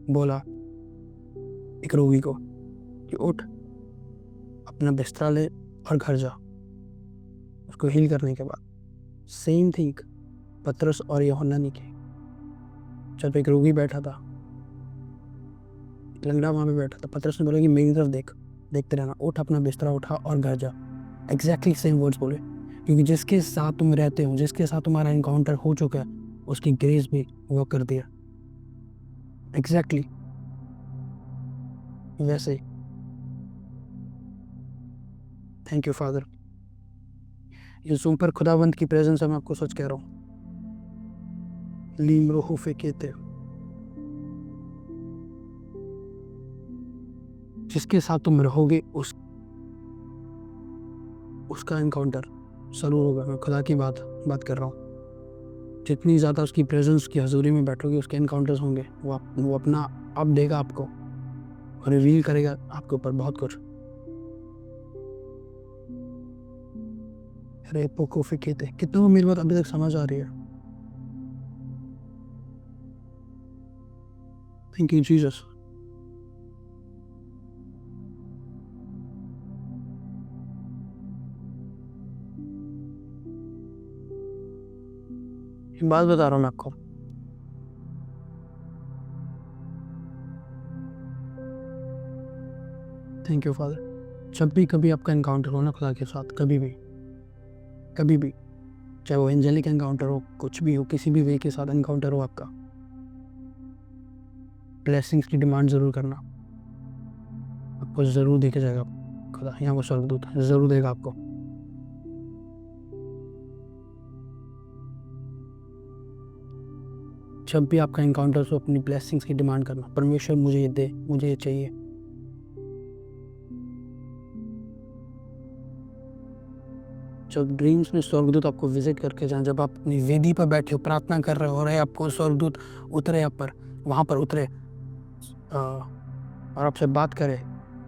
बोला एक रोगी को कि उठ, अपना बिस्तरा ले और घर जा। उसको हील करने के बाद सेम थिंग पतरस और यूहन्ना ने की। जब एक रोगी बैठा था, लंगड़ा वहाँ पे बैठा था, पतरस ने बोला कि मेरी तरफ देख। देखते रहना, उठ अपना बिस्तरा उठा और घर जा। एग्जैक्टली सेम वर्ड्स बोले, क्योंकि जिसके साथ तुम रहते हो, जिसके साथ तुम्हारा इनकाउंटर हो चुका है, उसकी ग्रेस भी वर्क कर दिया एग्जैक्टली वैसे ही। Thank you father. ये जूम पर खुदावंत की प्रेजेंस है, मैं आपको सच कह रहा हूँ। लीम रोहू फेकेते, जिसके साथ तुम रहोगे उसका इनकाउंटर जरूर होगा। मैं खुदा की बात कर रहा हूँ। जितनी ज़्यादा उसकी प्रेजेंस की हजूरी में बैठोगे, उसके इनकाउंटर्स होंगे। वो अपना अब देगा आपको, रिवील करेगा आपके ऊपर बहुत कुछ। अरे पोको फिकेते, कितनों को मेरी बात अभी तक समझ आ रही है? Thank you Jesus. बात बता रहा हूँ मैं आपको। Thank you father. जब भी कभी आपका इनकाउंटर हो ना खुदा के साथ, कभी भी चाहे वो एंजेलिक एनकाउंटर हो, कुछ भी हो, किसी भी वे के साथ एनकाउंटर हो आपका, ब्लेसिंग्स की डिमांड ज़रूर करना। आपको ज़रूर देखे जाएगा खुदा, यहाँ वो स्वर्गदूत ज़रूर देगा आपको। जब भी आपका इनकाउंटर हो, अपनी ब्लेसिंग्स की डिमांड करना। परमेश्वर मुझे ये दे, मुझे ये चाहिए। जब ड्रीम्स में स्वर्गदूत आपको विजिट करके जाएं, जब आप अपनी वेदी पर बैठे हो, प्रार्थना कर रहे हो और आपको स्वर्गदूत उतरे आप पर, वहाँ पर उतरे और आपसे बात करे,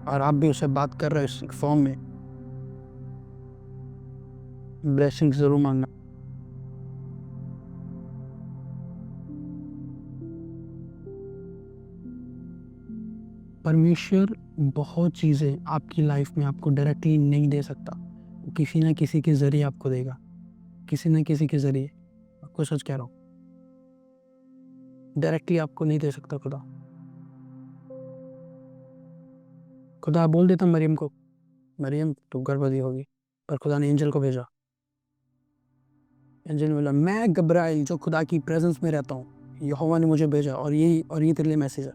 और आप भी उससे बात कर रहे हो इस फॉर्म में, ब्लेसिंग ज़रूर मांगना। परमेश्वर बहुत चीज़ें आपकी लाइफ में आपको डायरेक्टली नहीं दे सकता, वो किसी ना किसी के ज़रिए आपको देगा, किसी ना किसी के ज़रिए। आपको सच कह रहा हूँ, डायरेक्टली आपको नहीं दे सकता खुदा। खुदा बोल देता मरियम को, मरियम तू गर्भवती होगी, पर खुदा ने एंजल को भेजा। एंजल ने बोला, मैं गब्राइल जो खुदा की प्रेजेंस में रहता हूँ, यहोवा ने मुझे भेजा, और ये तेरे लिए मैसेज है।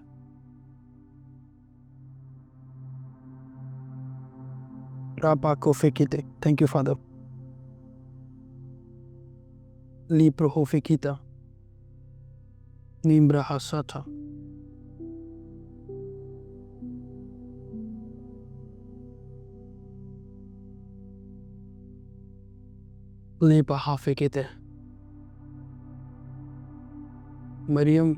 रापा को फेकिते, थैंक यू फादर। लीप्रो हो फेकिता, नीम्ब्रा हासा था। लेपा हा फेकिते। मरियम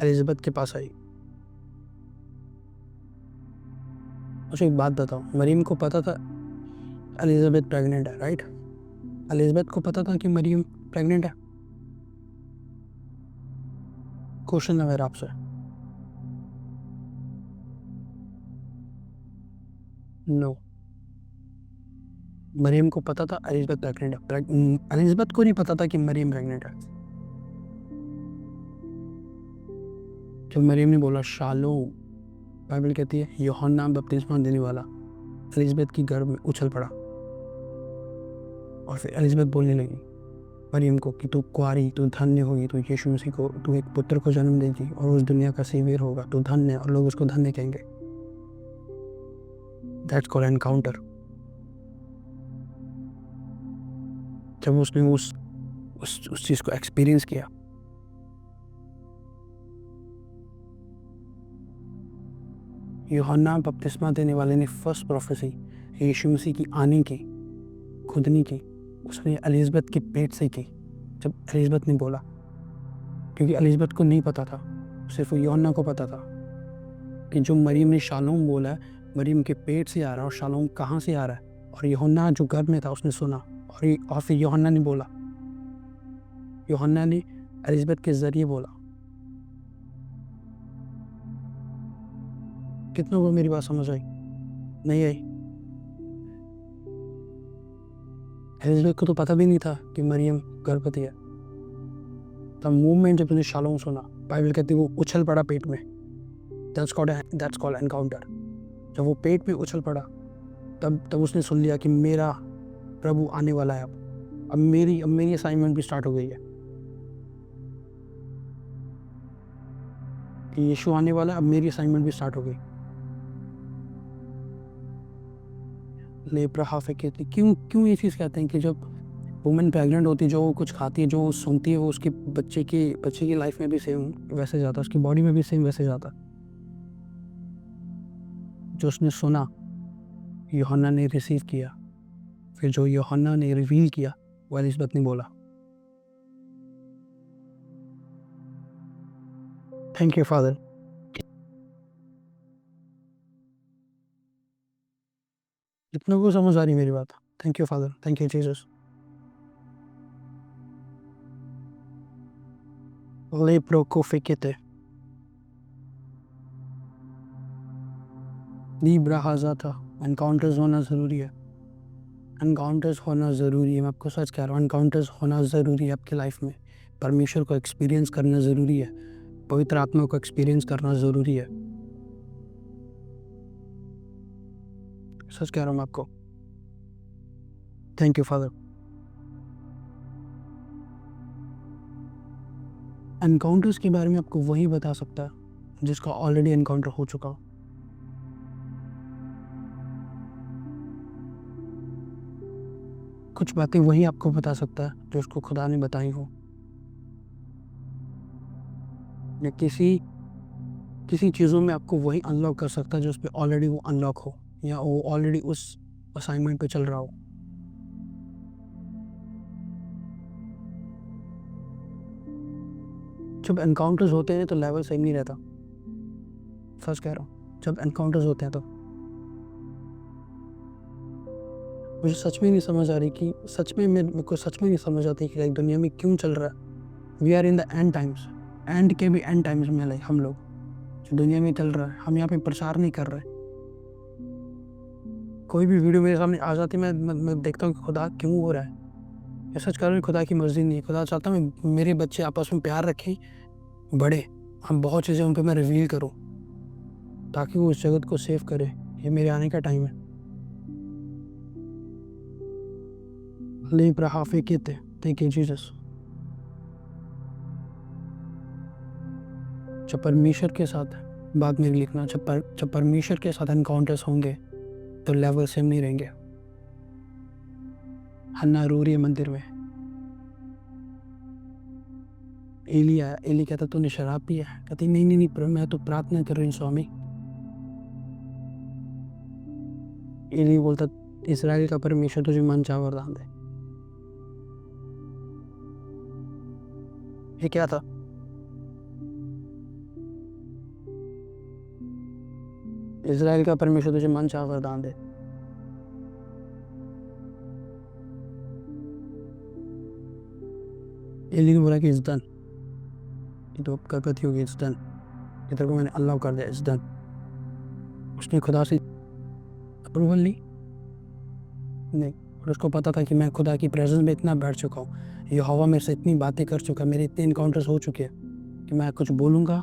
एलिजाबेथ के पास आई। मुझे एक बात बताओ, मरियम को पता था एलिजाबेथ प्रेग्नेंट है, राइट? एलिजाबेथ को पता था कि मरियम प्रेग्नेंट है? क्वेश्चन है मेरा आपसे। नो, मरियम को पता था एलिजाबेथ प्रेग्नेंट है। एलिजाबेथ को नहीं पता था कि मरियम प्रेग्नेंट है। जब मरियम ने बोला शालोम, बाइबल कहती है यूहन्ना बपतिस्मा देने वाला एलिजाबेथ की गर्भ में उछल पड़ा, और फिर एलिजाबेथ बोलने लगी मरियम को कि तू कुआरी, तू धन्य होगी, तू यीशु मसीह को, तू एक पुत्र को जन्म देगी और उस दुनिया का सेवियर होगा, तू धन्य, और लोग उसको धन्य कहेंगे। That's called encounter. जब उसने उस चीज़ को एक्सपीरियंस किया, यूहन्ना बपतिस्मा देने वाले ने फर्स्ट प्रोफेसी यीशु मसीह की आने की, खुद नहीं की, उसने एलिजाबेथ के पेट से की। जब एलिजाबेथ ने बोला, क्योंकि एलिजाबेथ को नहीं पता था, सिर्फ यूहन्ना को पता था कि जो मरियम ने शालोम बोला है, मरियम के पेट से आ रहा है, और शालोम कहाँ से आ रहा है। और यूहन्ना जो गर्भ में था उसने सुना, और फिर यूहन्ना ने बोला, यूहन्ना ने एलिजाबेथ के ज़रिए बोला। कितनों को मेरी बात समझ आई? नहीं आई? एलिजाबेथ को तो पता भी नहीं था कि मरियम गर्भवती है। तब मूवमेंट जब उसने शालोम सुना, बाइबल कहती है वो उछल पड़ा पेट में। That's called encounter. जब वो पेट पे उछल पड़ा तब उसने सुन लिया कि मेरा प्रभु आने वाला है। अब मेरी असाइनमेंट भी स्टार्ट हो गई है कि यीशु आने वाला है। अब मेरी असाइनमेंट भी स्टार्ट हो गई। लेप्रा हाफे थी। क्यों ये चीज़ कहते हैं कि जब वुमेन प्रेग्नेंट होती है, जो वो कुछ खाती है, जो वो सुनती है, वो उसके बच्चे की लाइफ में भी सेम वैसे जाता, उसकी बॉडी में भी सेम वैसे जाता। जो उसने सुना यूहन्ना ने रिसीव किया, फिर जो यूहन्ना ने रिवील किया वो एलिज़ाबेथ ने बोला। Thank you father. इतना को समझ आ रही मेरी बात। Thank you father, thank you Jesus. Lapro को फिकेते लीब्रा हाजा था। एनकाउंटर्स होना ज़रूरी है। एनकाउंटर्स होना ज़रूरी है। मैं आपको सच कह रहा हूँ, एनकाउंटर्स होना ज़रूरी है आपकी लाइफ में। परमेश्वर को एक्सपीरियंस करना ज़रूरी है। पवित्र आत्मा को एक्सपीरियंस करना ज़रूरी है। सच कह रहा हूँ मैं आपको। Thank you father. एनकाउंटर्स के बारे में आपको वही बता सकता है जिसका ऑलरेडी एनकाउंटर हो चुका हो। कुछ बातें वही आपको बता सकता है जो उसको खुदा ने बताई हो, या किसी चीज़ों में आपको वही अनलॉक कर सकता है जो उस पर ऑलरेडी वो अनलॉक हो, या वो ऑलरेडी उस असाइनमेंट पे चल रहा हो। जब एनकाउंटर्स होते हैं तो लेवल सेम नहीं रहता। सच कह रहा हूँ, जब एनकाउंटर्स होते हैं तो मुझे सच में नहीं समझ आ रही कि सच में मेरे को सच में नहीं समझ आती कि लाइक दुनिया में क्यों चल रहा है। We are in the end times. End के भी एंड टाइम्स में लाइक हम लोग जो दुनिया में चल रहा है, हम यहाँ पे प्रचार नहीं कर रहे। कोई भी वीडियो मेरे सामने आ जाती है, मैं देखता हूँ कि खुदा क्यों हो रहा है। ये सच कह रहा हूँ, खुदा की मर्जी नहीं है। खुदा चाहता हूँ मेरे बच्चे आपस में प्यार रखें, बड़े, हम बहुत चीज़ें उन पर मैं रिवील करूँ ताकि वो उस जगत को सेव करे। ये मेरे आने का टाइम है। लेब्रा हाफे कहते, थैंक यू जीसस। जब परमेश्वर के साथ बात मेरी लिखना, जब परमेश्वर के साथ एनकाउंटर्स होंगे तो लेवल सेम नहीं रहेंगे। हन्ना रो रही है मंदिर में। एली आया, एली कहता तूने शराब पिया? कहती नहीं नहीं नहीं, पर मैं तो प्रार्थना कर रही हूँ स्वामी। एली बोलता इस्राएल का परमेश्वर तुझे मन चाह वरदान दे। ये क्या था? इस्राएल का परमेश्वर तुझे मन चाह वरदान दे। एली ने बोला कि इट्स डन, ये तो गर्भवती होगी, इट्स डन, ये तेरे को मैंने अल्लाह कर दिया, इट्स डन। उसने खुदा से अप्रूवल ली नहीं, और उसको पता था कि मैं खुदा की प्रेजेंस में इतना बैठ चुका हूँ, यहोवा मेरे से इतनी बातें कर चुका, मेरे इतने इनकाउंटर्स हो चुके हैं कि मैं कुछ बोलूँगा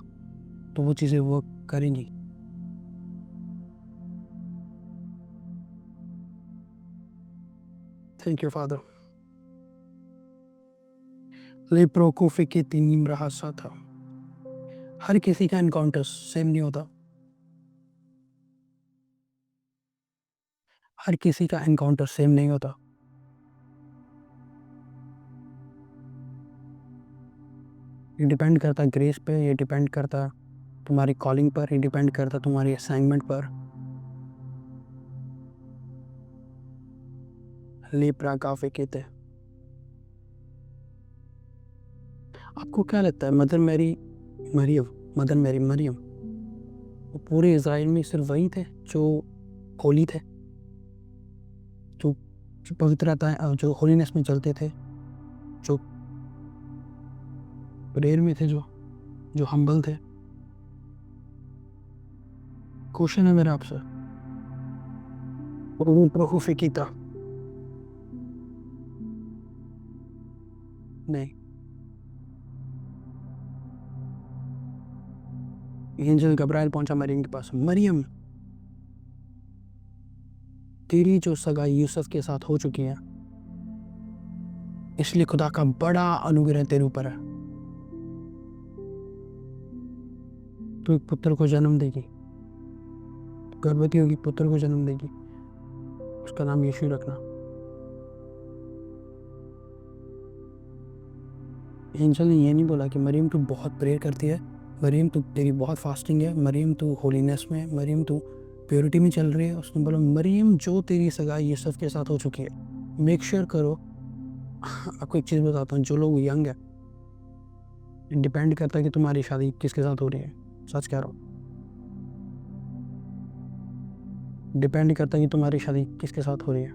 तो वो चीज़ें वो करेंगी। Thank you father. लेप्रो को फिके तीन रहा सा था। हर किसी का एनकाउंटर सेम नहीं होता। हर किसी का एनकाउंटर सेम नहीं होता। ये डिपेंड करता है ग्रेस पे, ये डिपेंड करता है तुम्हारी कॉलिंग पर, ये डिपेंड करता है तुम्हारी असाइनमेंट पर। लेप्रा का फिके। आपको क्या लगता है मदर मैरी मरियम वो पूरे इज़राइल में सिर्फ वही थे जो होली थे, जो जो पवित्रता, जो होलीनेस में चलते थे, जो प्रेयर में थे, जो हम्बल थे? क्वेश्चन है मेरा आपसे। वो प्रभु फिकीता नहीं। एंजल गब्राइल पहुंचा मरियम के पास। मरियम, तेरी जो सगाई यूसुफ के साथ हो चुकी है, इसलिए खुदा का बड़ा अनुग्रह तेरे ऊपर है। तू एक पुत्र को जन्म देगी, गर्भवती होगी, पुत्र को जन्म देगी, उसका नाम यीशु रखना। एंजल ने ये नहीं बोला कि मरियम तू बहुत प्रेयर करती है, मरियम तू तेरी बहुत फास्टिंग है, मरियम तू होलीनेस में, मरियम तू प्योरिटी में चल रही है। उसने बोला मरियम, जो तेरी सगाई यूसुफ के साथ हो चुकी है, मेक श्योर करो। आपको एक चीज़ बताता हूँ, जो लोग यंग है, डिपेंड करता है कि तुम्हारी शादी किसके साथ हो रही है। सच कह रहा हूँ, डिपेंड करता है कि तुम्हारी शादी किसके साथ हो रही है।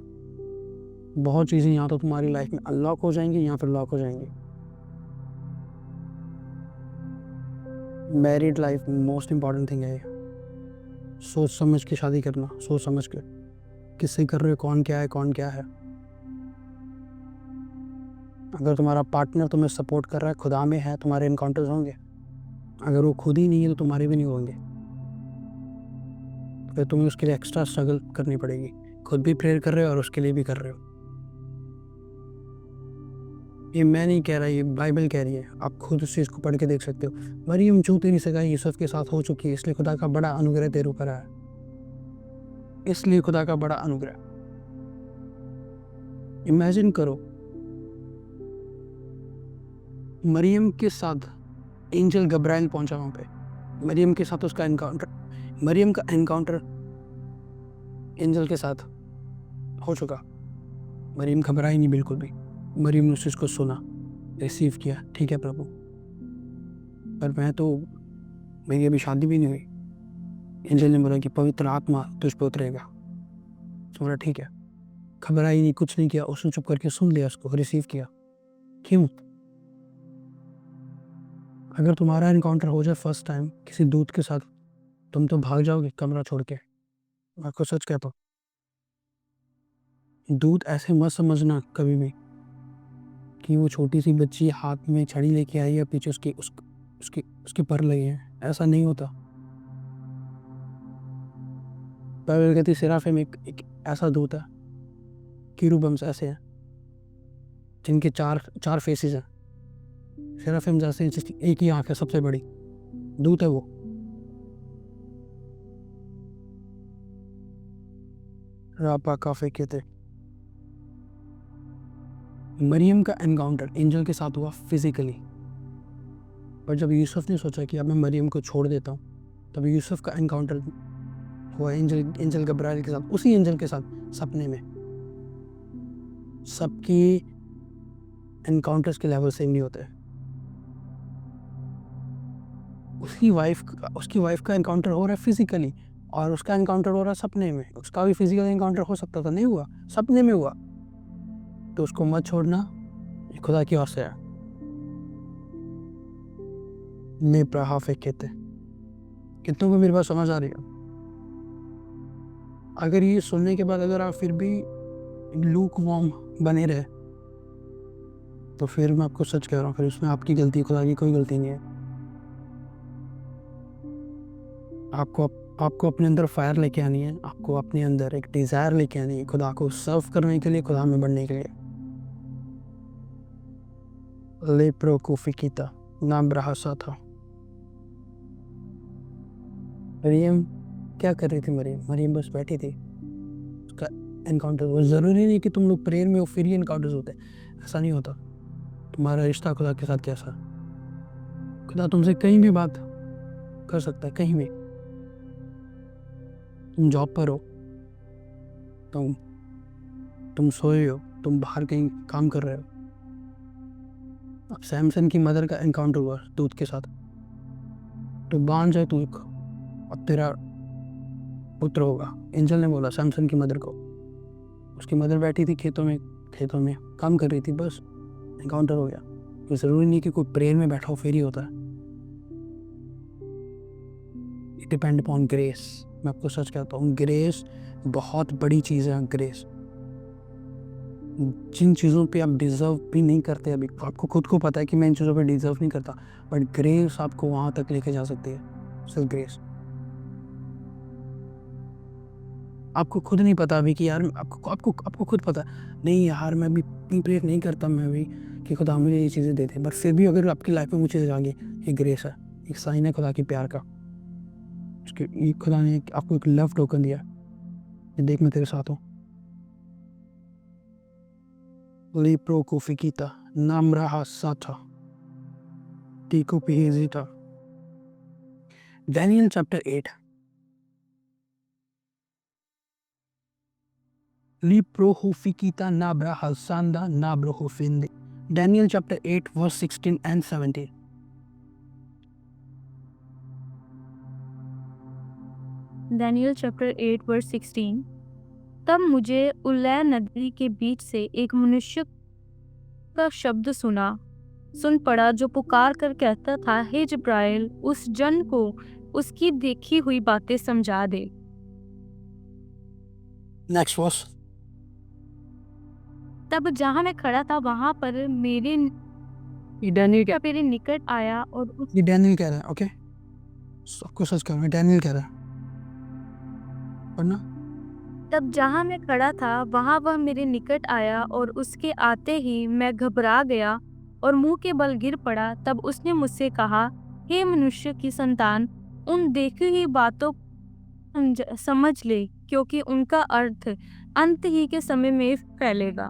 बहुत चीज़ें यहाँ तो तुम्हारी लाइफ में अनलॉक हो जाएंगी या फिर लॉक हो जाएंगी। Married life most important thing है ये। सोच समझ के शादी करना, सोच समझ के, किससे कर रहे हो, कौन क्या है, कौन क्या है। अगर तुम्हारा पार्टनर तुम्हें सपोर्ट कर रहा है, खुदा में है, तुम्हारे इनकाउंटर्स होंगे। अगर वो खुद ही नहीं है तो तुम्हारे भी नहीं होंगे। फिर तुम्हें उसके लिए एक्स्ट्रा स्ट्रगल करनी पड़ेगी। खुद भी प्रेयर कर रहे हो और उसके लिए भी कर रहे हो। ये मैं नहीं कह रहा, ये बाइबल कह रही है। आप खुद उस चीज़ को पढ़ के देख सकते हो। मरियम, जो तेरी सगाई यूसुफ के साथ हो चुकी है, इसलिए खुदा का बड़ा अनुग्रह तेरे ऊपर है। इसलिए खुदा का बड़ा अनुग्रह। इमेजिन करो, मरियम के साथ एंजल गब्राइल पहुंचा वहां पे, मरियम के साथ उसका एनकाउंटर, मरियम का एनकाउंटर एंजल के साथ हो चुका। मरियम घबराई नहीं बिल्कुल भी। मरियम ने उस चीज़ को सुना, रिसीव किया, ठीक है प्रभु, पर मैं तो, मेरी अभी शादी भी नहीं हुई। एंजल ने बोला कि पवित्र आत्मा तुझ पे उतरेगा। तो बोला ठीक है, घबराई नहीं, कुछ नहीं किया। उसने चुप करके सुन लिया, उसको रिसीव किया। क्यों? अगर तुम्हारा एनकाउंटर हो जाए फर्स्ट टाइम किसी दूत के साथ, तुम तो भाग जाओगे कमरा छोड़ के। मैं आपको सच कहता हूँ, दूत ऐसे मत समझना कभी भी कि वो छोटी सी बच्ची हाथ में छड़ी लेके आई है, पीछे उसके पर लगे हैं। ऐसा नहीं होता। बाइबल कहती है सेराफिम एक ऐसा दूत है, कीरूबम्स ऐसे हैं जिनके चार फेसेस हैं। सेराफिम जैसे हैं जिसकी एक ही आंख है, सबसे बड़ी दूत है वो। रापा काफे कहते। मरियम का एनकाउंटर एंजल के साथ हुआ फिजिकली, पर जब यूसुफ ने सोचा कि अब मैं मरियम को छोड़ देता हूँ, तब यूसुफ का एनकाउंटर हुआ एंजल गब्राइल के साथ, उसी एंजल के साथ सपने में। सबकी एनकाउंटर्स के लेवल सेम नहीं होते। उसकी वाइफ का एनकाउंटर हो रहा है फिजिकली, और उसका एनकाउंटर हो रहा है सपने में। उसका भी फिजिकल एनकाउंटर हो सकता था, नहीं हुआ, सपने में हुआ। तो उसको मत छोड़ना, ये खुदा की ओर से है। मैं प्रहाफे कहते। कितनों को मेरी बात समझ आ रही है? अगर ये सुनने के बाद अगर आप फिर भी लूक वार्म बने रहे, तो फिर मैं आपको सच कह रहा हूँ, फिर उसमें आपकी गलती, खुदा की कोई गलती नहीं है। आपको अपने अंदर फायर लेके आनी है। आपको अपने अंदर एक डिज़ायर लेके आनी है, खुदा को सर्व करने के लिए, खुदा में बढ़ने के लिए। लेप्रो कुफिकीता नाम रहा था। मरियम क्या कर रही थी? मरियम बस बैठी थी। उसका एनकाउंटर हुआ। ज़रूरी नहीं कि तुम लोग प्रेयर में हो फिर ही एनकाउंटर्स होते हैं, ऐसा नहीं होता। तुम्हारा रिश्ता खुदा के साथ कैसा, खुदा तुमसे कहीं भी बात कर सकता है, कहीं भी। तुम जॉब पर हो, तुम सोए हो, तुम बाहर कहीं काम कर रहे हो। अब सैमसन की मदर का एनकाउंटर हुआ दूत के साथ, तो बांध जाए तू, अब तेरा पुत्र होगा। एंजल ने बोला सैमसन की मदर को। उसकी मदर बैठी थी खेतों में काम कर रही थी, बस एनकाउंटर हो गया। तो ज़रूरी नहीं कि कोई प्रेयर में बैठा हो फिर ही होता है। It depend upon grace. मैं आपको सच कहता हूँ, ग्रेस बहुत बड़ी चीज़ है। ग्रेस, जिन चीज़ों पे आप डिज़र्व भी नहीं करते, अभी आपको खुद को पता है कि मैं इन चीज़ों पे डिज़र्व नहीं करता, बट ग्रेस आपको वहाँ तक लेके जा सकती है। सिर्फ ग्रेस। आपको खुद नहीं पता अभी कि यार आपको आपको आपको खुद पता नहीं यार, मैं भी प्रेयर नहीं करता मैं भी कि खुदा मुझे ये चीज़ें देते, बट फिर भी अगर आपकी लाइफ में मुझे चीज़ें आ गई, ये ग्रेस है, एक साइन है खुदा की प्यार का। ये खुदा ने आपको एक लव टोकन दिया, ये देख मैं तेरे साथ हूँ। लीप्रो कोफिकीता नाम रहा साथा टीको पिहेजिटा। Daniel chapter 8. Li prohofikita nabra halsanda nabrohofinde. Daniel chapter 8 verse 16 and 17. Daniel chapter 8 verse 16। तब मुझे उल्लै नदी के बीच से एक मनुष्य का शब्द सुन पड़ा जो पुकार कर कहता था, हे जिब्राइल, उस जन को उसकी देखी हुई बातें समझा दे। Next verse. तब जहाँ मैं खड़ा था वहां पर मेरे मेरे निकट आया और ये डैनियल कह रहा है, ओके सबको सच कह रहा है, डैनियल कह रहा है पढ़ना। तब जहाँ मैं खड़ा था वहाँ वह मेरे निकट आया और उसके आते ही मैं घबरा गया और मुंह के बल गिर पड़ा। तब उसने मुझसे कहा, हे मनुष्य की संतान, उन देखी हुई बातों को समझ ले, क्योंकि उनका अर्थ अंत ही के समय में फैलेगा।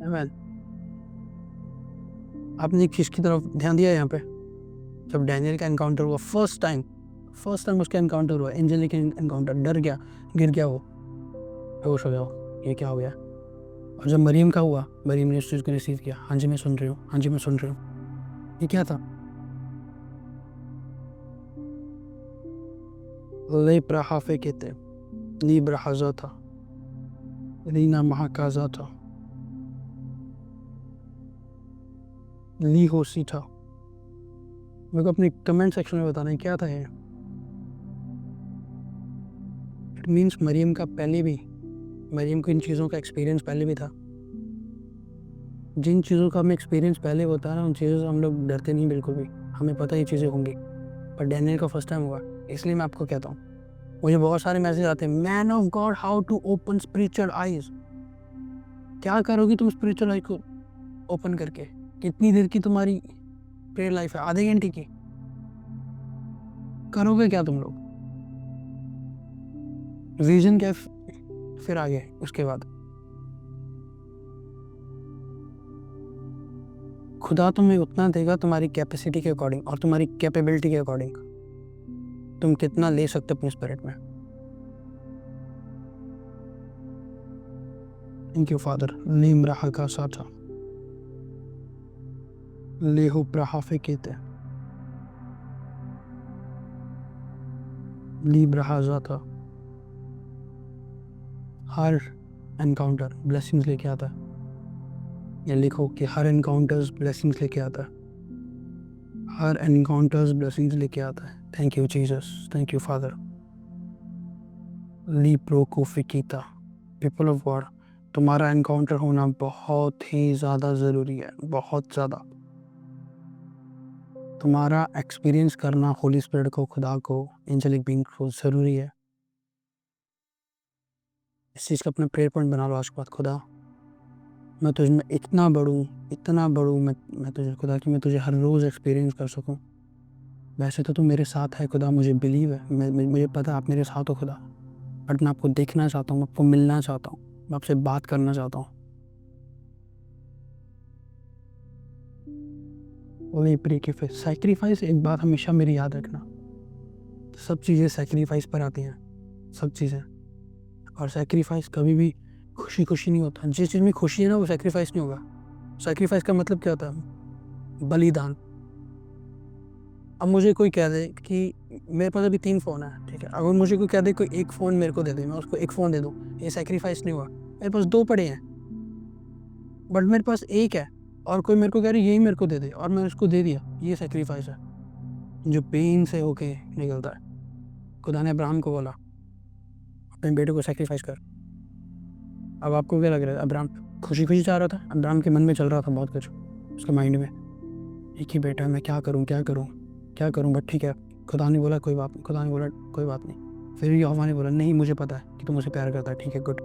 Amen. आपने एक चीज़ की तरफ ध्यान दिया यहाँ पे, जब डैनियल का एनकाउंटर हुआ फर्स्ट टाइम उसका एनकाउंटर हुआ, एंजेलिक एनकाउंटर, डर गया, गिर गया, वो बेहोश हो गया, ये क्या हो गया। और जब मरियम का हुआ, मरियम ने इस चीज़ को रिसीव किया, हाँ जी मैं सुन रही हूँ, हाँ जी मैं सुन रही हूँ। ये क्या था? ले प्रहाफे कहते ली ब्रहाजा था, रीना महाकाजा था, ली होसी था। मेरे को अपने कमेंट सेक्शन में बताना है क्या था ये। इट मीन्स मरियम को इन चीज़ों का एक्सपीरियंस पहले भी था। जिन चीज़ों का हमें एक्सपीरियंस पहले होता है ना, उन चीज़ों से हम लोग डरते नहीं बिल्कुल भी, हमें पता ये चीज़ें होंगी। पर डैनियल का फर्स्ट टाइम हुआ, इसलिए मैं आपको कहता हूँ, मुझे बहुत सारे मैसेज आते हैं, man of God how to open spiritual eyes. क्या करोगी तुम स्पिरिचुअल आई को ओपन करके? कितनी देर की तुम्हारी प्रेयर लाइफ है? आधे घंटे की? करोगे क्या तुम लोग? विजन क्या फिर आगे उसके बाद? खुदा तुम्हें उतना देगा तुम्हारी कैपेसिटी के अकॉर्डिंग और तुम्हारी कैपेबिलिटी के अकॉर्डिंग, तुम कितना ले सकते हो अपने स्पिरिट में। Thank you father. नीम रहा का साथा लेहो प्रहाफे कहते लीब रहा जाता। हर एनकाउंटर ब्लेसिंग्स लेके आता है, या लिखो कि हर एनकाउंटर्स ब्लेसिंग्स लेके आता है, हर एनकाउंटर्स ब्लेसिंग्स लेके आता है। Thank you Jesus, thank you father. ली प्रो कोफिकीता। पीपल ऑफ गॉड, तुम्हारा एनकाउंटर होना बहुत ही ज़्यादा ज़रूरी है, बहुत ज़्यादा। तुम्हारा एक्सपीरियंस करना होली स्पिरिट को, खुदा को, एंजेलिक बीइंग को ज़रूरी है। इस चीज़ का अपना प्रेयर पॉइंट बना लो आज के बाद। खुदा मैं तुझ में इतना बढ़ूँ मैं तुझे, खुदा कि मैं तुझे हर रोज़ एक्सपीरियंस कर सकूँ। वैसे तो तू मेरे साथ है खुदा, मुझे बिलीव है, मुझे पता आप मेरे साथ हो खुदा, बट मैं आपको देखना चाहता हूँ, मैं आपको मिलना चाहता हूँ, मैं आपसे बात करना चाहता हूँ। वही प्रे के फिर सैक्रिफाइस, एक बात हमेशा मेरी याद रखना, सब चीज़ें सैक्रिफाइस पर आती हैं, सब चीज़ें। और सैक्रिफाइस कभी भी खुशी नहीं होता। जिस चीज़ में खुशी है ना, वो सैक्रिफाइस नहीं होगा। सैक्रिफाइस का मतलब क्या होता है? बलिदान। अब मुझे कोई कह दे कि मेरे पास अभी 3 फ़ोन है, ठीक है, अगर मुझे कोई कह दे कोई एक फ़ोन मेरे को दे दे, मैं उसको एक फ़ोन दे दूँ, ये सैक्रिफाइस नहीं हुआ। मेरे पास 2 पड़े हैं बट मेरे पास 1 है, और कोई मेरे को कह रहा है यही मेरे को दे दे, और मैं उसको दे दिया, ये सैक्रिफाइस है जो पेन से होके निकलता है। खुदा ने अब्राहम को बोला अपने बेटे को सैक्रिफाइस कर। अब आपको क्या लग रहा है? अब्राहम खुशी चाह रहा था, अब्राहम के मन में चल रहा था बहुत कुछ, उसके माइंड में एक ही बेटा है, मैं क्या करूँ, बट ठीक है, खुदा ने बोला कोई बात नहीं, खुदा ने बोला कोई बात नहीं। फिर यहोवा ने बोला नहीं, मुझे पता है कि तुम मुझसे प्यार करता है, ठीक है गुड।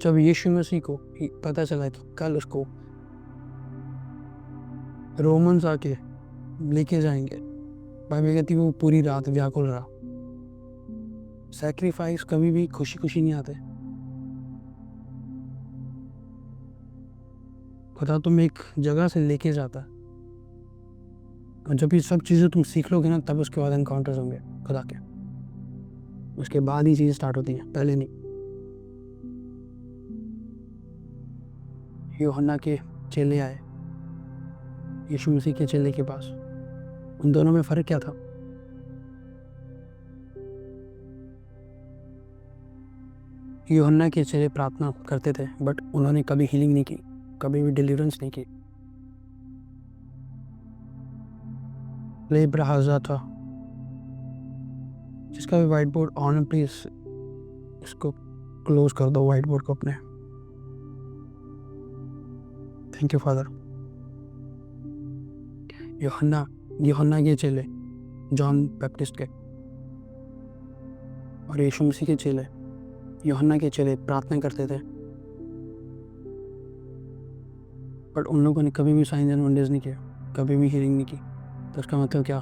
जब यीशु मसीह को पता चला तो कल उसको रोमन्स आके लेके जाएंगे, बाइबल कहती है वो पूरी रात व्याकुल रहा। सैक्रिफाइस कभी भी खुशी खुशी नहीं आते। खुदा तुम्हें एक जगह से लेके जाता है, और जब ये सब चीज़ें तुम सीख लोगे ना, तब उसके बाद एनकाउंटर्स होंगे खुदा के। उसके बाद ही चीज़ें स्टार्ट होती हैं, पहले नहीं। यूहन्ना के चेले आए यीशु मसीह के चेले के पास। उन दोनों में फ़र्क क्या था? यूहन्ना के चेले प्रार्थना करते थे, बट उन्होंने कभी हीलिंग नहीं की, कभी भी डिलीवरेंस नहीं की। लेब्राहाजा था, जिसका भी वाइट बोर्ड ऑन है, प्लीज इसको क्लोज कर दो, वाइट बोर्ड को अपने। Thank you father. यूहन्ना के चेले जॉन बैप्टिस्ट के और यीशु मसीह के चेले, यूहन्ना के चेले प्रार्थना करते थे, बट उन लोगों ने कभी भी साइंस एंड वंडर्स नहीं किए, कभी भी हीलिंग नहीं की। तो उसका मतलब क्या?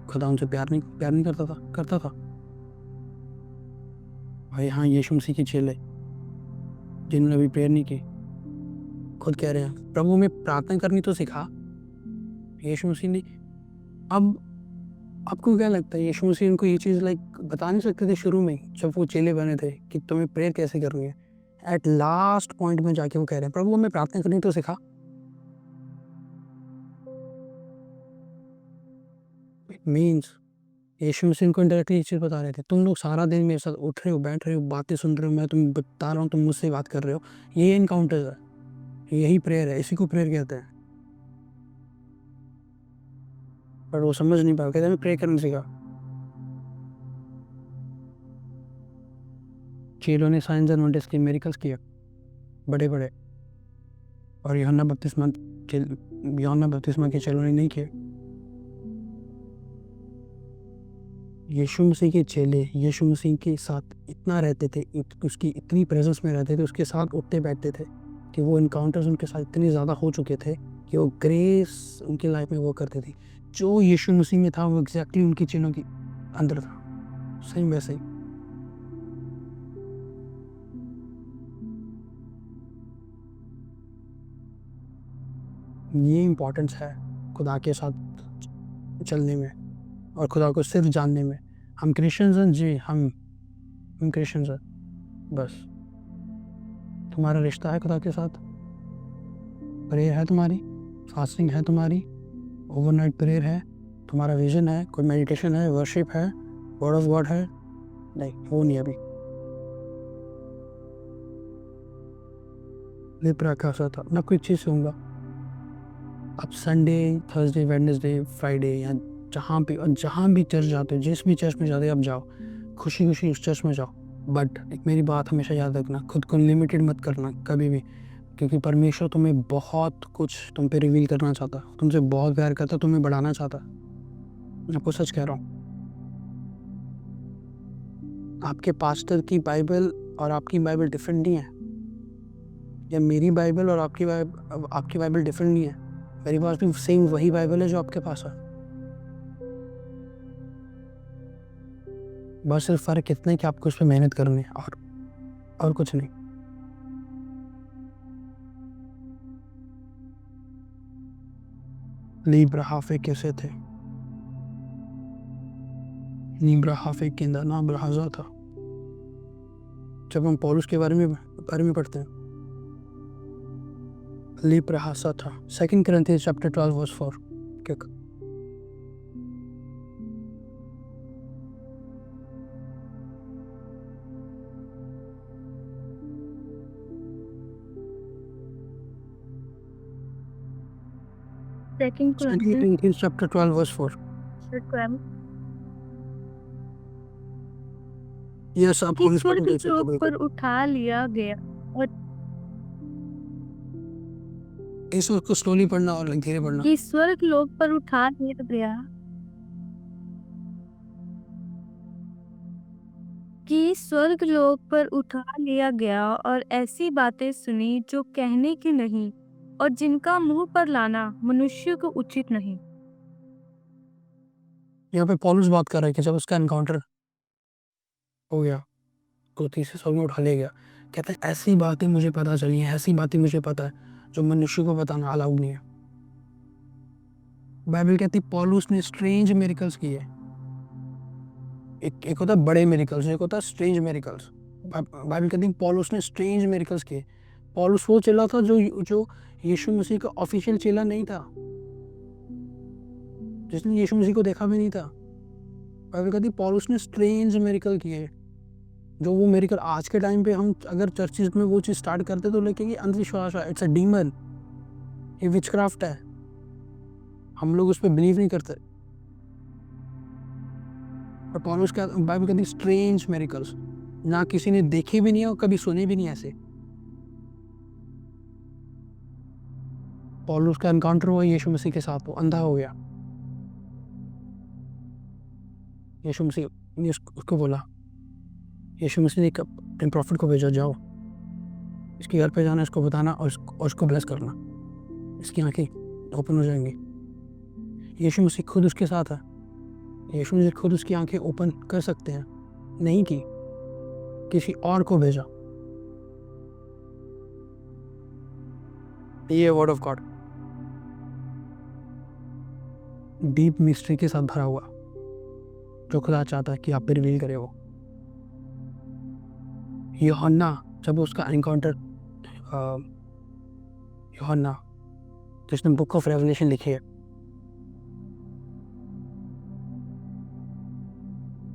खुदा उनसे प्यार नहीं करता था। और यहाँ यीशु मसीह के चेले जिन्होंने अभी प्रेयर नहीं की, खुद कह रहे हैं प्रभु में प्रार्थना करनी तो सिखा। यीशु मसीह ने, अब आपको क्या लगता है यीशु मसीह उनको ये चीज़ बता नहीं सकते थे शुरू में जब वो चेले बने थे कि तुम्हें प्रेयर कैसे करनी है? एट लास्ट पॉइंट में जाके वो कह रहे हैं प्रभु हमें प्रार्थना करनी तो सिखा। इट मीन्स यीशु मसीह उनको डायरेक्टली ये चीज़ बता रहे थे, तुम लोग सारा दिन मेरे साथ उठ रहे हो, बैठ रहे हो, बातें सुन रहे हो, मैं तुम्हें बता रहा हूँ, तुम मुझसे बात कर रहे हो, ये इनकाउंटर्स है, यही प्रेयर है, इसी को प्रेयर कहते हैं। पर वो समझ नहीं पाया, कहते मैं प्रे करने सीखा। चेलों ने साइंस एंड वंडर्स के मिरेकल्स किया बड़े बड़े, और यूहन्ना बपतिस्मा के चेलों ने नहीं किए। यीशु मसीह के चेले यीशु मसीह के साथ इतना रहते थे, उसकी इतनी प्रेजेंस में रहते थे, उसके साथ उठते बैठते थे कि वो इनकाउंटर्स उनके साथ इतने ज़्यादा हो चुके थे कि वो ग्रेस उनकी लाइफ में वो करते थे। जो यीशु मसीह में था वो एग्जैक्टली उनकी चेलों की अंदर था, सेम वैसे ही। ये इम्पोर्टेंस है खुदा के साथ चलने में और खुदा को सिर्फ जानने में। हम क्रिश्चियंस हैं जी, हम क्रिश्चियंस हैं, बस तुम्हारा रिश्ता है खुदा के साथ, प्रेयर है तुम्हारी, फास्टिंग है तुम्हारी, ओवरनाइट प्रेयर है, तुम्हारा विजन है, कोई मेडिटेशन है, वर्शिप है, वर्ड ऑफ गॉड है, नहीं वो नहीं अभी। लेप्रा का सा था, मैं कोई चीज़ कहूँगा, आप संडे, थर्सडे, वेडनेसडे, फ्राइडे या जहाँ भी चर्च जाते हो, जिस भी चर्च में जाते हो आप जाओ, खुशी खुशी उस चर्च में जाओ, बट एक मेरी बात हमेशा याद रखना, खुद को लिमिटेड मत करना कभी भी, क्योंकि परमेश्वर तुम्हें बहुत कुछ तुम पे रिवील करना चाहता है, तुमसे बहुत प्यार करता है, तुम्हें बढ़ाना चाहता है। मैं आपको सच कह रहा हूँ, आपके पास्टर की बाइबल और आपकी बाइबल डिफरेंट नहीं है, या मेरी बाइबल और आपकी बाइबल डिफरेंट नहीं है। मेरे पास भी सेम वही बाइबल है जो आपके पास है, बस सिर्फ फ़र्क इतना है कि आपको उस पर मेहनत करनी है और कुछ नहीं। लीब्रा हाफे कैसे थे? लीब्रा हाफे के नाम ब्रहाजा था। जब हम पौलुस के बारे में पढ़ते हैं, लीब्रा हासा था। 2 Corinthians chapter 12 verse 4। Second 2 Corinthians Corinthians chapter 12 verse 4। 12। Yes, आप होली ईश्वर स्पिरिट के देख सकते हो, ऊपर बिल्कुल उठा लिया गया और इस उसको स्लोली पढ़ना और धीरे पढ़ना। ईश्वर के लोग पर उठा लिया गया कि स्वर्ग लोक पर उठा लिया गया और ऐसी बातें सुनी जो कहने की नहीं और जिनका मुंह पर लाना मनुष्य को उचित नहीं। यहाँ पे पॉलुस बात कर रहा है कि जब उसका एनकाउंटर हो गया तो तीसरे स्वर्ग में उठा लिया गया, कहते हैं ऐसी बातें मुझे पता चली हैं, ऐसी बातें मुझे पता है जो मनुष्य को बताना अलाउड नहीं है। बाइबल कहती पॉलुस ने स्ट्रेंज मेरिकल्स किए। एक होता है बड़े मेरिकल्स, एक होता है स्ट्रेंज मेरिकल्स। बाइबल कहती पॉलुस ने स्ट्रेंज मेरिकल्स किए। पॉलुस वो चेला था जो यीशु मसीह का ऑफिशियल चेला नहीं था, जिसने यीशु मसीह को देखा भी नहीं था। बाइबल कहती पॉलुस ने स्ट्रेंज मेरिकल किए, जो वो मेरिकल आज के टाइम पे हम अगर चर्चिज में वो चीज़ स्टार्ट करते तो लेके अंधविश्वास है, इट्स अ डीमन, ये विचक्राफ्ट है, हम लोग उस पर बिलीव नहीं करते। और पॉलुस का बाइबल कहती स्ट्रेंज मेरिकल्स, ना किसी ने देखे भी नहीं और कभी सुने भी नहीं ऐसे। पॉलुस का एनकाउंटर हुआ यीशु मसीह के साथ, वो अंधा हो गया। यीशु मसीह ने उसको बोला, यीशु मसीह ने अपने प्रॉफिट को भेजा, जाओ इसके घर पे जाना, इसको बताना और उसको ब्लेस करना, इसकी आंखें ओपन हो जाएंगी। यीशु मसीह खुद उसके साथ है, यीशु मसीह खुद उसकी आंखें ओपन कर सकते हैं, नहीं की, किसी और को भेजा। ये word of God deep mystery के साथ भरा हुआ, जो खुदा चाहता है कि आप पे रिवील करे वो। यूहन्ना जब उसका एनकाउंटर, यूहन्ना जिसने बुक ऑफ रेवलेशन लिखी है,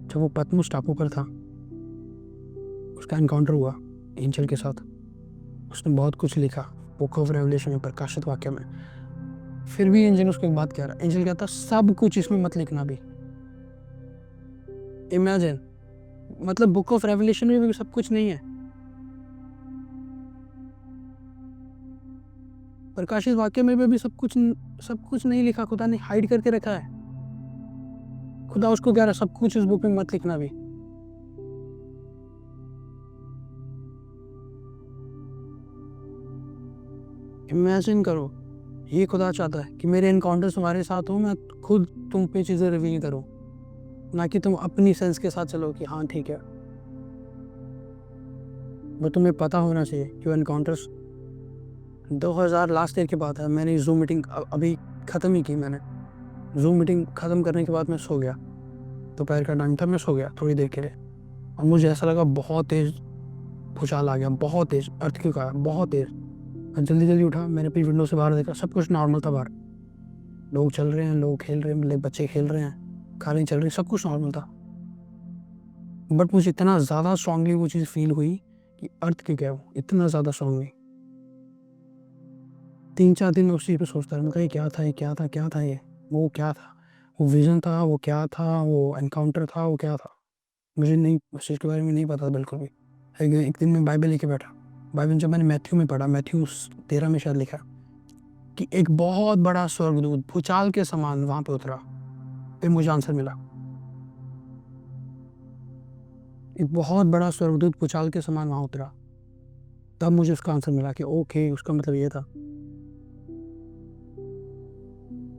जब वो पतमुस टापू पर था, उसका एनकाउंटर हुआ एंजल के साथ, उसने बहुत कुछ लिखा बुक ऑफ रेवलेशन में, प्रकाशित वाक्य में। फिर भी एंजल उसको एक बात कह रहा है, एंजल कहता सब कुछ इसमें मत लिखना भी। इमेजिन, मतलब बुक ऑफ रेवलेशन में भी सब कुछ नहीं है, प्रकाशित वाक्य में भी सब कुछ नहीं लिखा, खुदा ने हाइड करके रखा है। खुदा उसको कह रहा है सब कुछ इस बुक में मत लिखना भी। इमेजिन करो, ये खुदा चाहता है कि मेरे एनकाउंटर तुम्हारे साथ हो, मैं खुद तुम पे चीज़ें रिवील करूं, ना कि तुम अपनी सेंस के साथ चलो कि हाँ ठीक है। वो तुम्हें पता होना चाहिए कि वो एनकाउंटर्स 2000 लास्ट ईयर के बाद है। मैंने जूम मीटिंग अभी ख़त्म ही की, मैंने जूम मीटिंग ख़त्म करने के बाद मैं सो गया, दोपहर का टाइम था, मैं सो गया थोड़ी देर के लिए, और मुझे ऐसा लगा बहुत तेज़ भूचाल आ गया, बहुत तेज़ अर्थक्वेक आया, बहुत तेज़। मैं जल्दी उठा, मैंने अपनी विंडो से बाहर देखा, सब कुछ नॉर्मल था बाहर, लोग चल रहे हैं, लोग खेल रहे हैं, बच्चे खेल रहे हैं, खाने चल रही, सब कुछ नॉर्मल था। बट मुझे इतना ज़्यादा स्ट्रांगली वो चीज़ फील हुई कि अर्थक्वेक है वो, इतना ज़्यादा स्ट्रांगली। 3-4 दिन मैं उस चीज़ पे सोचता रहा, मैं कहा क्या था, ये क्या था, क्या था, ये वो क्या था, वो विज़न था, वो क्या था, वो एनकाउंटर था, वो क्या था, मुझे नहीं, उस चीज़ के बारे में नहीं पता बिल्कुल भी। एक दिन मैं बाइबल लेके बैठा, बाइबल जब मैंने मैथ्यू में पढ़ा, मैथ्यू 13 में शायद लिखा कि एक बहुत बड़ा स्वर्गदूत भूचाल के समान वहाँ पे उतरा। फिर मुझे आंसर मिला, एक बहुत बड़ा स्वर्गदूत भूचाल के समान वहाँ उतरा। तब मुझे उसका आंसर मिला कि ओके, उसका मतलब ये था,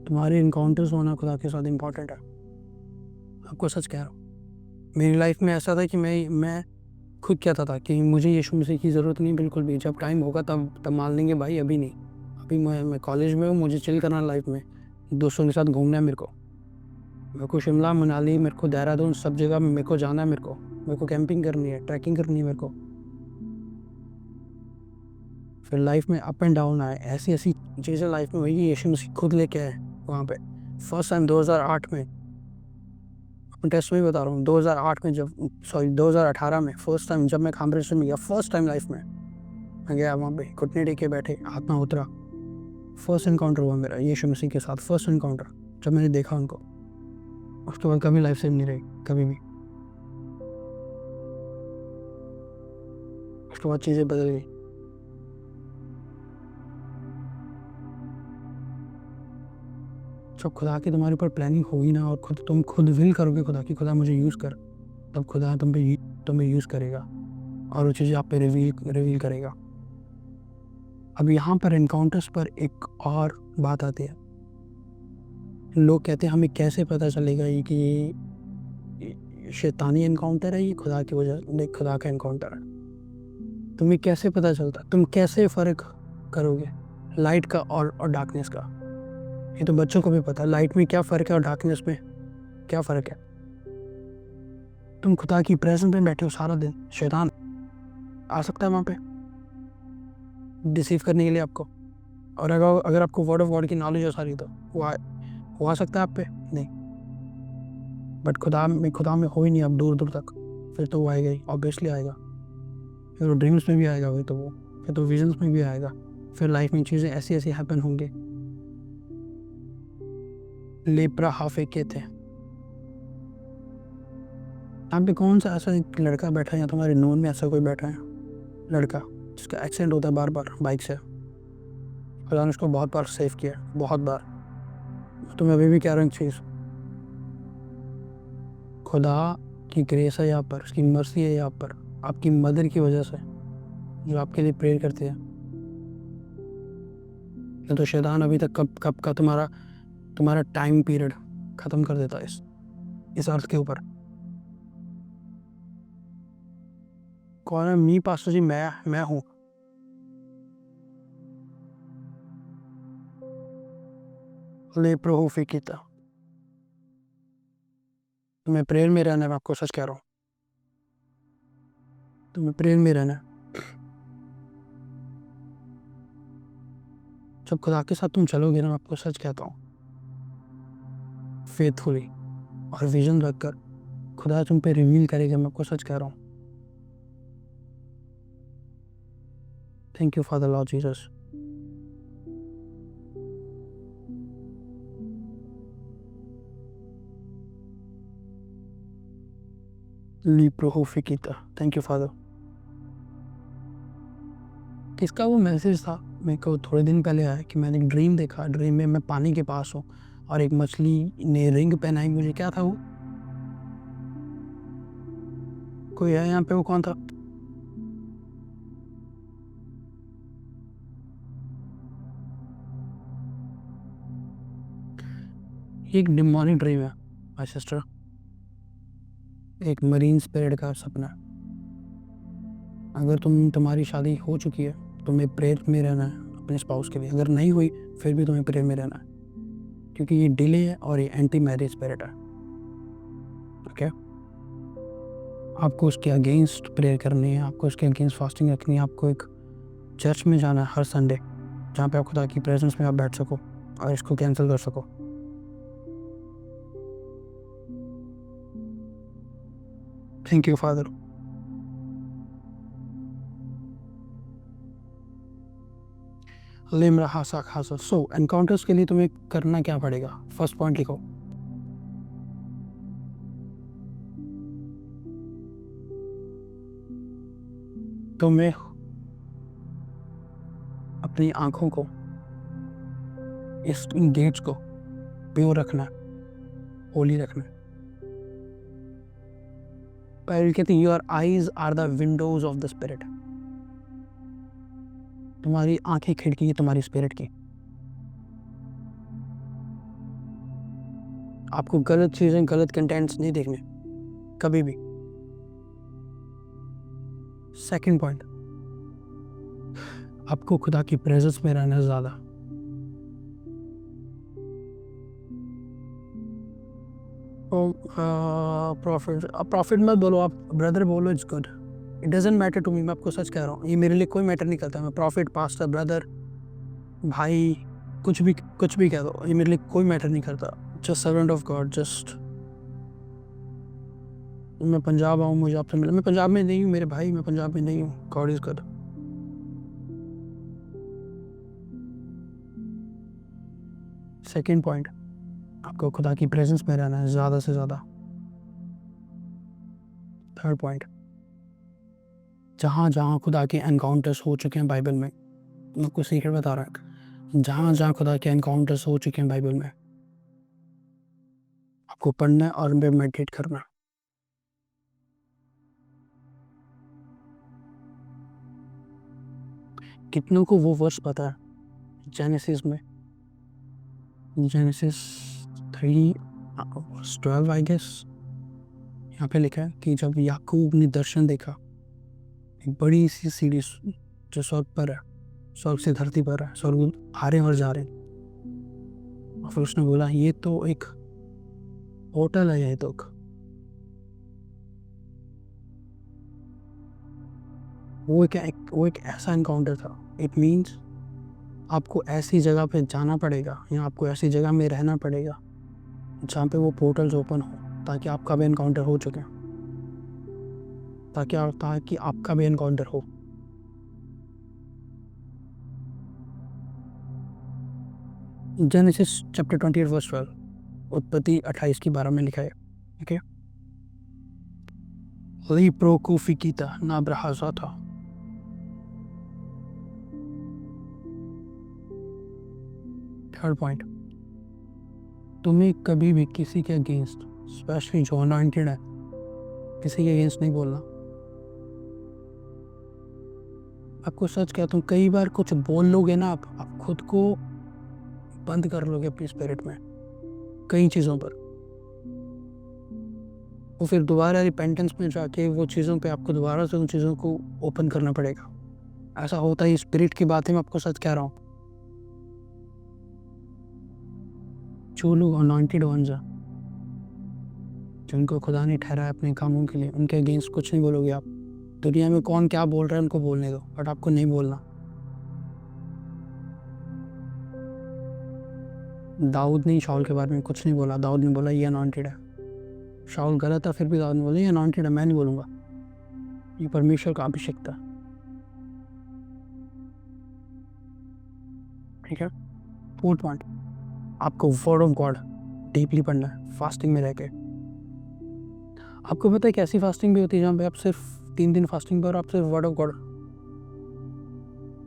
तुम्हारे इनकाउंटर्स होना खुदा के साथ इम्पॉर्टेंट है। आपको सच कह रहा हूँ, मेरी लाइफ में ऐसा था कि मैं खुद कहता था कि मुझे यीशु मसीह की ज़रूरत नहीं बिल्कुल भी, जब टाइम होगा तब मान लेंगे भाई, अभी नहीं। अभी मैं कॉलेज में हूँ, मुझे चिल करना लाइफ में, दोस्तों के साथ घूमना है, मेरे को शिमला मनाली, मेरे को देहरादून, सब जगह मेरे को जाना है, मेरे को कैंपिंग करनी है, ट्रैकिंग करनी है मेरे को। फिर लाइफ में अप एंड डाउन आए, ऐसी चीज़ें लाइफ में हुई, यीशु मसीह खुद लेके आए वहाँ पे। फर्स्ट टाइम 2008 में, अपने टेस्ट में ही बता रहा हूँ, 2008 में 2018 में फर्स्ट टाइम जब मैं कॉम्पिटिशन में गया, फर्स्ट टाइम लाइफ में मैं गया वहाँ पे, घुटने टेके बैठे, हाथ में उतरा, फर्स्ट इनकाउंटर हुआ मेरा यीशु मसीह के साथ, फर्स्ट इनकाउंटर जब मैंने देखा उनको। उसके बाद कभी लाइफ सेम नहीं रही, कभी भी। उसके बाद चीज़ें बदल गई। जब खुदा की तुम्हारे ऊपर प्लानिंग होगी ना, और तुम खुद विल करोगे खुदा की, खुदा मुझे यूज़ कर, तब खुदा तुम्हें यूज़ करेगा और वो चीज़ें आप पे रिवील करेगा। अब यहाँ पर एनकाउंटर्स पर एक और बात आती है। लोग कहते हैं हमें कैसे पता चलेगा ये कि ये शैतानी एनकाउंटर है, ये खुदा की वजह नहीं, खुदा का एनकाउंटर है। तुम्हें कैसे पता चलता? तुम कैसे फ़र्क करोगे लाइट का और डार्कनेस का? ये तो बच्चों को भी पता है लाइट में क्या फ़र्क है और डार्कनेस में क्या फ़र्क है। तुम खुदा की प्रेजेंस में बैठे हो सारा दिन, शैतान आ सकता है वहाँ पे डिसीव करने के लिए आपको। और अगर आपको वर्ड ऑफ गॉड की नॉलेज है सारी, तो वो आ सकता है आप पे? नहीं। बट खुदा में हो ही नहीं अब दूर दूर तक, फिर तो वो आएगा ही, ऑब्वियसली आएगा। फिर वो ड्रीम्स में भी आएगा, फिर तो विजन्स में भी आएगा। फिर लाइफ में चीज़ें ऐसी ऐसी हैपन होंगे। लेप्रा हाफे के थे। यहाँ पे कौन सा ऐसा एक लड़का बैठा है या तुम्हारे नोन में ऐसा कोई बैठा है लड़का जिसका एक्सीडेंट होता है बार बार बाइक से? खुदा ने उसको बहुत बार सेव किया, बहुत बार। तुम्हें अभी भी कह रहा हूँ एक चीज़, खुदा की ग्रेस है यहाँ पर, उसकी मर्सी है यहाँ पर, आपकी मदर की वजह से जो आपके लिए प्रेयर करती है। नहीं तो शैतान अभी तक कब का तुम्हारा टाइम पीरियड ख़त्म कर देता है इस अर्थ के ऊपर। कौन है? मी पास्टर जी, मैं हूँ। ले प्रो फिकिता, तुम्हें प्रेयर में रहना है। मैं आपको सच कह रहा हूँ, तुम्हें प्रेयर में रहना है। जब खुदा के साथ तुम चलोगे ना, मैं आपको सच कहता हूँ, फेथफुली और विजन रखकर खुदा तुम पे रिवील करेगा। मैं आपको सच कह रहा हूँ। Thank you for the Lord Jesus. लीप्रोहोफिकीता, थैंक यू फादर। किसका वो मैसेज था मेरे को थोड़े दिन पहले आया कि मैंने एक ड्रीम देखा। ड्रीम में मैं पानी के पास हूँ और एक मछली ने रिंग पहनाई मुझे। क्या था वो? कोई है यहाँ पे? वो कौन था? ये एक डिमोनिक ड्रीम है माय सिस्टर, एक मरीन स्पिरिट का सपना। अगर तुम्हारी शादी हो चुकी है, तुम्हें प्रेयर में रहना है अपने स्पाउस के लिए। अगर नहीं हुई फिर भी तुम्हें प्रेयर में रहना है, क्योंकि ये डिले है और ये एंटी मैरिज स्पिरिट है। ओके, आपको उसके अगेंस्ट प्रेयर करनी है, आपको उसके अगेंस्ट फास्टिंग रखनी है। आपको एक चर्च में जाना है हर संडे, जहाँ पे आप खुदा की प्रेजेंस में आप बैठ सको और इसको कैंसिल कर सको। Thank you father. लिम रहा सा खासा। सो एनकाउंटर्स के लिए तुम्हें करना क्या पड़ेगा? फर्स्ट पॉइंट लिखो, तुम्हें अपनी आंखों को, इस गेट्स को प्योर रखना, होली रखना। बाइबल कहती है your eyes are the windows of the spirit. तुम्हारी आंखें खिड़की है तुम्हारी स्पिरिट की। आपको गलत चीजें, गलत कंटेंट्स नहीं देखने कभी भी। सेकंड पॉइंट, आपको खुदा की प्रेजेंस में रहना ज्यादा। प्रॉफिट मत बोलो, आप ब्रदर बोलो, it's good. It doesn't matter to me. मैं आपको सच कह रहा हूँ, ये मेरे लिए कोई मैटर नहीं करता। मैं प्रॉफिट, पास्टर, ब्रदर, भाई, कुछ भी कह दो, ये मेरे लिए कोई मैटर नहीं करता। Just servant of God. Just मैं पंजाब आऊँ, मुझे आपसे मिला। मैं पंजाब में नहीं हूँ मेरे भाई, मैं पंजाब में नहीं हूँ। God is good. Second point, आपको खुदा की प्रेजेंस में रहना है ज़्यादा से ज़्यादा। थर्ड पॉइंट, जहाँ जहाँ खुदा के एनकाउंटर्स हो चुके हैं बाइबल में, मैं आपको सीक्रेट बता रहा हूँ, जहाँ जहाँ खुदा के एनकाउंटर्स हो चुके हैं बाइबल में, आपको पढ़ना है और मेडिटेट करना। कितनों को वो वर्स पता है जेनेसिस में, जेनेसिस 3:12 आई गेस, यहाँ पे लिखा है कि जब याकूब ने दर्शन देखा, एक बड़ी सी सीढ़ी जो स्वर्ग पर है, स्वर्ग से धरती पर है, स्वर्ग आ रहे हैं और जा रहे हैं, और फिर उसने बोला ये तो एक होटल है, ये तो वो एक ऐसा इनकाउंटर था। इट मीन्स आपको ऐसी जगह पे जाना पड़ेगा या आपको ऐसी जगह में रहना पड़ेगा जहाँ पे वो पोर्टल्स ओपन हो, ताकि आपका भी इनकाउंटर हो चुके, ताकि आपका भी इनकाउंटर हो। जेनेसिस चैप्टर 28 वर्स 12, उत्पत्ति 28:12 में लिखा है, ओके। ली प्रोकोफिकीता ना ब्रहाजा था। थर्ड पॉइंट, तुम्हें कभी भी किसी के अगेंस्ट, स्पेशली जो अनॉइंटेड है, किसी के अगेंस्ट नहीं बोलना। आपको सच कहता हूँ, कई बार कुछ बोल लोगे ना आप खुद को बंद कर लोगे अपनी स्पिरिट में कई चीज़ों पर, वो फिर दोबारा रिपेंटेंस में जाके वो चीज़ों पे आपको दोबारा से उन चीज़ों को ओपन करना पड़ेगा। ऐसा होता है, स्पिरिट की बातें मैं आपको सच कह रहा हूँ। जो लोग अनॉइंटेड वंस हैं, जिनको खुदा ने ठहराया अपने कामों के लिए, उनके अगेंस्ट कुछ नहीं बोलोगे आप। दुनिया में कौन क्या बोल रहा है उनको बोलने दो, बट आपको नहीं बोलना। दाऊद ने शाऊल के बारे में कुछ नहीं बोला। दाऊद ने बोला ये अनॉइंटेड है। शाऊल गलत था, फिर भी दाऊद ने बोला ये अनॉइंटेड है, मैं नहीं बोलूँगा, ये परमेश्वर का अभिषेक था। ठीक है। फोर्थ पॉइंट, आपको वर्ड ऑफ गॉड डीपली पढ़ना है फास्टिंग में रह के। आपको पता है कि ऐसी फास्टिंग भी होती है जहाँ पे आप सिर्फ 3 दिन फास्टिंग पर आप सिर्फ वर्ड ऑफ गॉड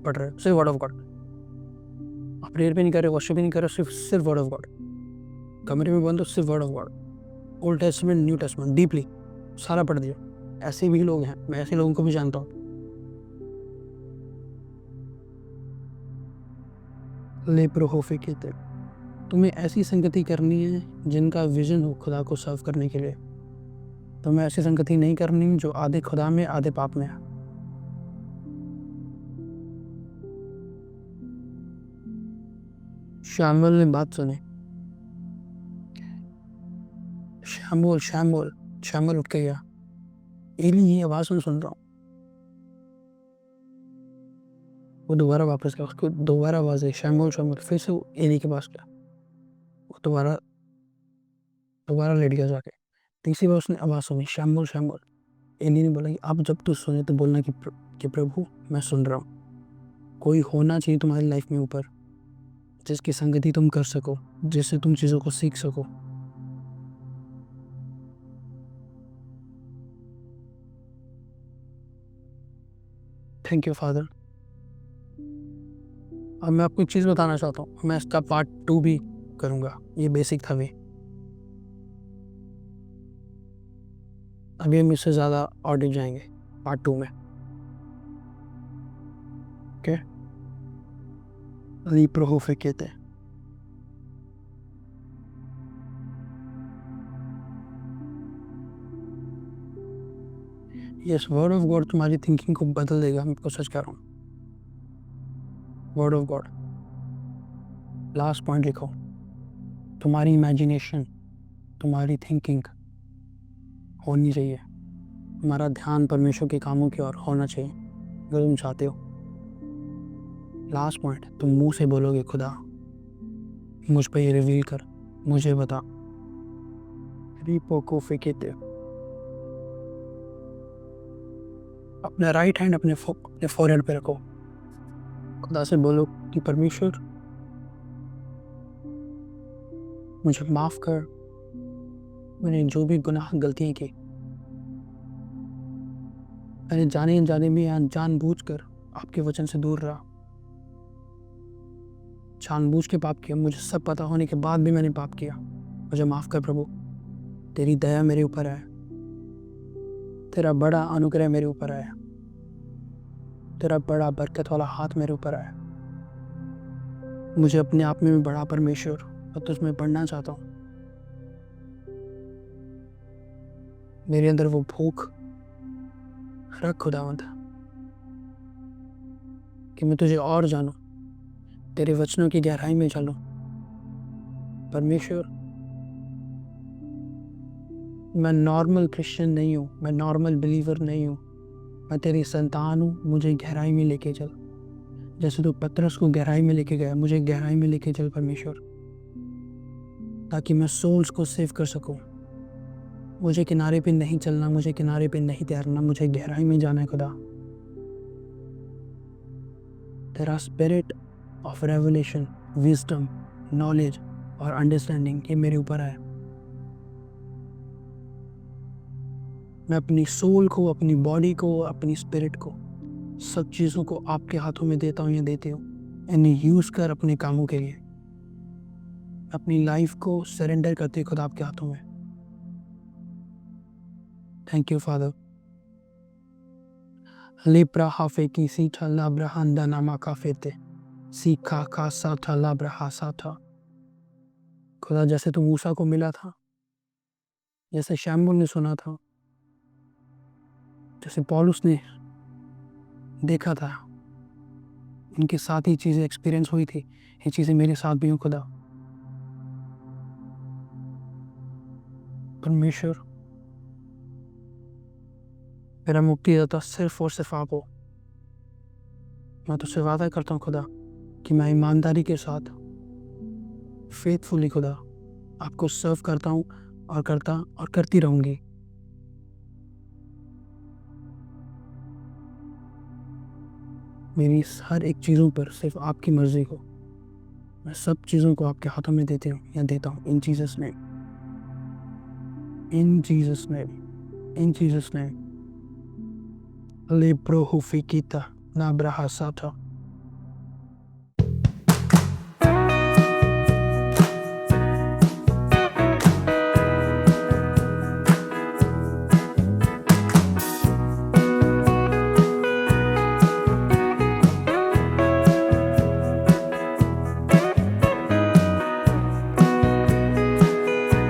पढ़ रहे हो, सिर्फ वर्ड ऑफ गॉड। आप प्रेयर भी नहीं कर रहे, वर्शिप भी नहीं कर रहे, सिर्फ वर्ड ऑफ गॉड। कमरे में बंद हो, सिर्फ word of God, old testament new testament deeply सारा पढ़ दिया। ऐसे भी लोग हैं, मैं ऐसे लोगों को भी जानता हूँ। लेप्रोहोफे कहते, तुम्हें ऐसी संगति करनी है जिनका विजन हो खुदा को सर्व करने के लिए। तुम्हें ऐसी संगति नहीं करनी जो आधे खुदा में आधे पाप में है। शामुएल ने बात सुनी। शामुएल उठ के गया, एली ये आवाज़ में सुन रहा हूँ। वो दोबारा वापस गया, उसको दोबारा आवाज़ आई शामुएल। फिर से वो एली के पास गया, वो दोबारा लेट गया जाके। तीसरी बार उसने आवाज़ सुनी शामुएल। एली ने बोला कि अब जब तू सुने तो बोलना कि प्रभु मैं सुन रहा हूँ। कोई होना चाहिए तुम्हारी लाइफ में ऊपर, जिसकी संगति तुम कर सको, जिससे तुम चीज़ों को सीख सको। Thank you father. अब मैं आपको एक चीज़ बताना चाहता हूँ, मैं इसका पार्ट 2 भी करूँगा। ये बेसिक था भी, अभी हम इससे ज़्यादा और डीप जाएंगे पार्ट 2 में। ओके। लीप्रोहोफे कहते हैं। यस, वर्ड ऑफ गॉड तुम्हारी थिंकिंग को बदल देगा, मैं आपको सच कह रहा हूँ। Word of God. Last point लिखो, तुम्हारी इमेजिनेशन, तुम्हारी थिंकिंग होनी चाहिए, तुम्हारा ध्यान परमेश्वर के कामों की ओर होना चाहिए अगर तुम चाहते हो। लास्ट पॉइंट, तुम मुंह से बोलोगे खुदा मुझ पर ये रिवील कर, मुझे बता। रीपोकोफे कहते, अपना राइट हैंड अपने फोरहेड पे रखो, खुदा से बोलो कि परमेश्वर मुझे माफ़ कर, मैंने जो भी गुनाह गलतियाँ की, मैंने जाने अनजाने में या जानबूझकर आपके वचन से दूर रहा, जानबूझ के पाप किया, मुझे सब पता होने के बाद भी मैंने पाप किया, मुझे माफ़ कर प्रभु। तेरी दया मेरे ऊपर है, तेरा बड़ा अनुग्रह मेरे ऊपर आया। तेरा बड़ा बरकत वाला हाथ मेरे ऊपर आया। मुझे अपने आप में भी बड़ा परमेश्वर और तुझमें बढ़ना चाहता हूँ। मेरे अंदर वो भूख रख खुदावंद कि मैं तुझे और जानूं, तेरे वचनों की गहराई में चलूं। परमेश्वर, मैं नॉर्मल क्रिश्चियन नहीं हूँ, मैं नॉर्मल बिलीवर नहीं हूँ, मैं तेरी संतान हूँ। मुझे गहराई में लेके चल, जैसे तू पतरस को गहराई में लेके गया, मुझे गहराई में लेके चल परमेश्वर, ताकि मैं सोल्स को सेव कर सकूं। मुझे किनारे पे नहीं चलना, मुझे किनारे पे नहीं तैरना, मुझे गहराई में जाना है खुदा। तेरा spirit of revelation, wisdom, knowledge और अंडरस्टैंडिंग ये मेरे ऊपर है। मैं अपनी सोल को, अपनी बॉडी को, अपनी स्पिरिट को, सब चीज़ों को आपके हाथों में देता हूँ या देती हूँ। इन्हें यूज़ कर अपने कामों के लिए। अपनी लाइफ को सरेंडर करते खुद आपके हाथों में। Thank you father. लिब्रा हाफे की सी ठल्ला ब्रहांदा नामा काफेते सी खा खा सा ठल्ला ब्रहा सा था। खुदा, जैसे तू मूसा को मिला था, जैसे शैम्बुल ने सुना था, जैसे पौलुस ने देखा था, इनके साथ ही चीज़ें एक्सपीरियंस हुई थी, ये चीज़ें मेरे साथ भी हों खुदा। परमेश्वर, मेरा मुक्तिदाता सिर्फ और सिर्फ आप हो। मैं तुझसे वादा करता हूँ खुदा कि मैं ईमानदारी के साथ, फेथफुली खुदा, आपको सर्व करता हूँ और करती रहूँगी। मेरी हर एक चीज़ों पर सिर्फ आपकी मर्ज़ी हो। मैं सब चीज़ों को आपके हाथों में देती हूँ या देता हूँ। In Jesus name, in Jesus name, in Jesus name. लिब्रो हुफिकीता ना ब्रहा साथा।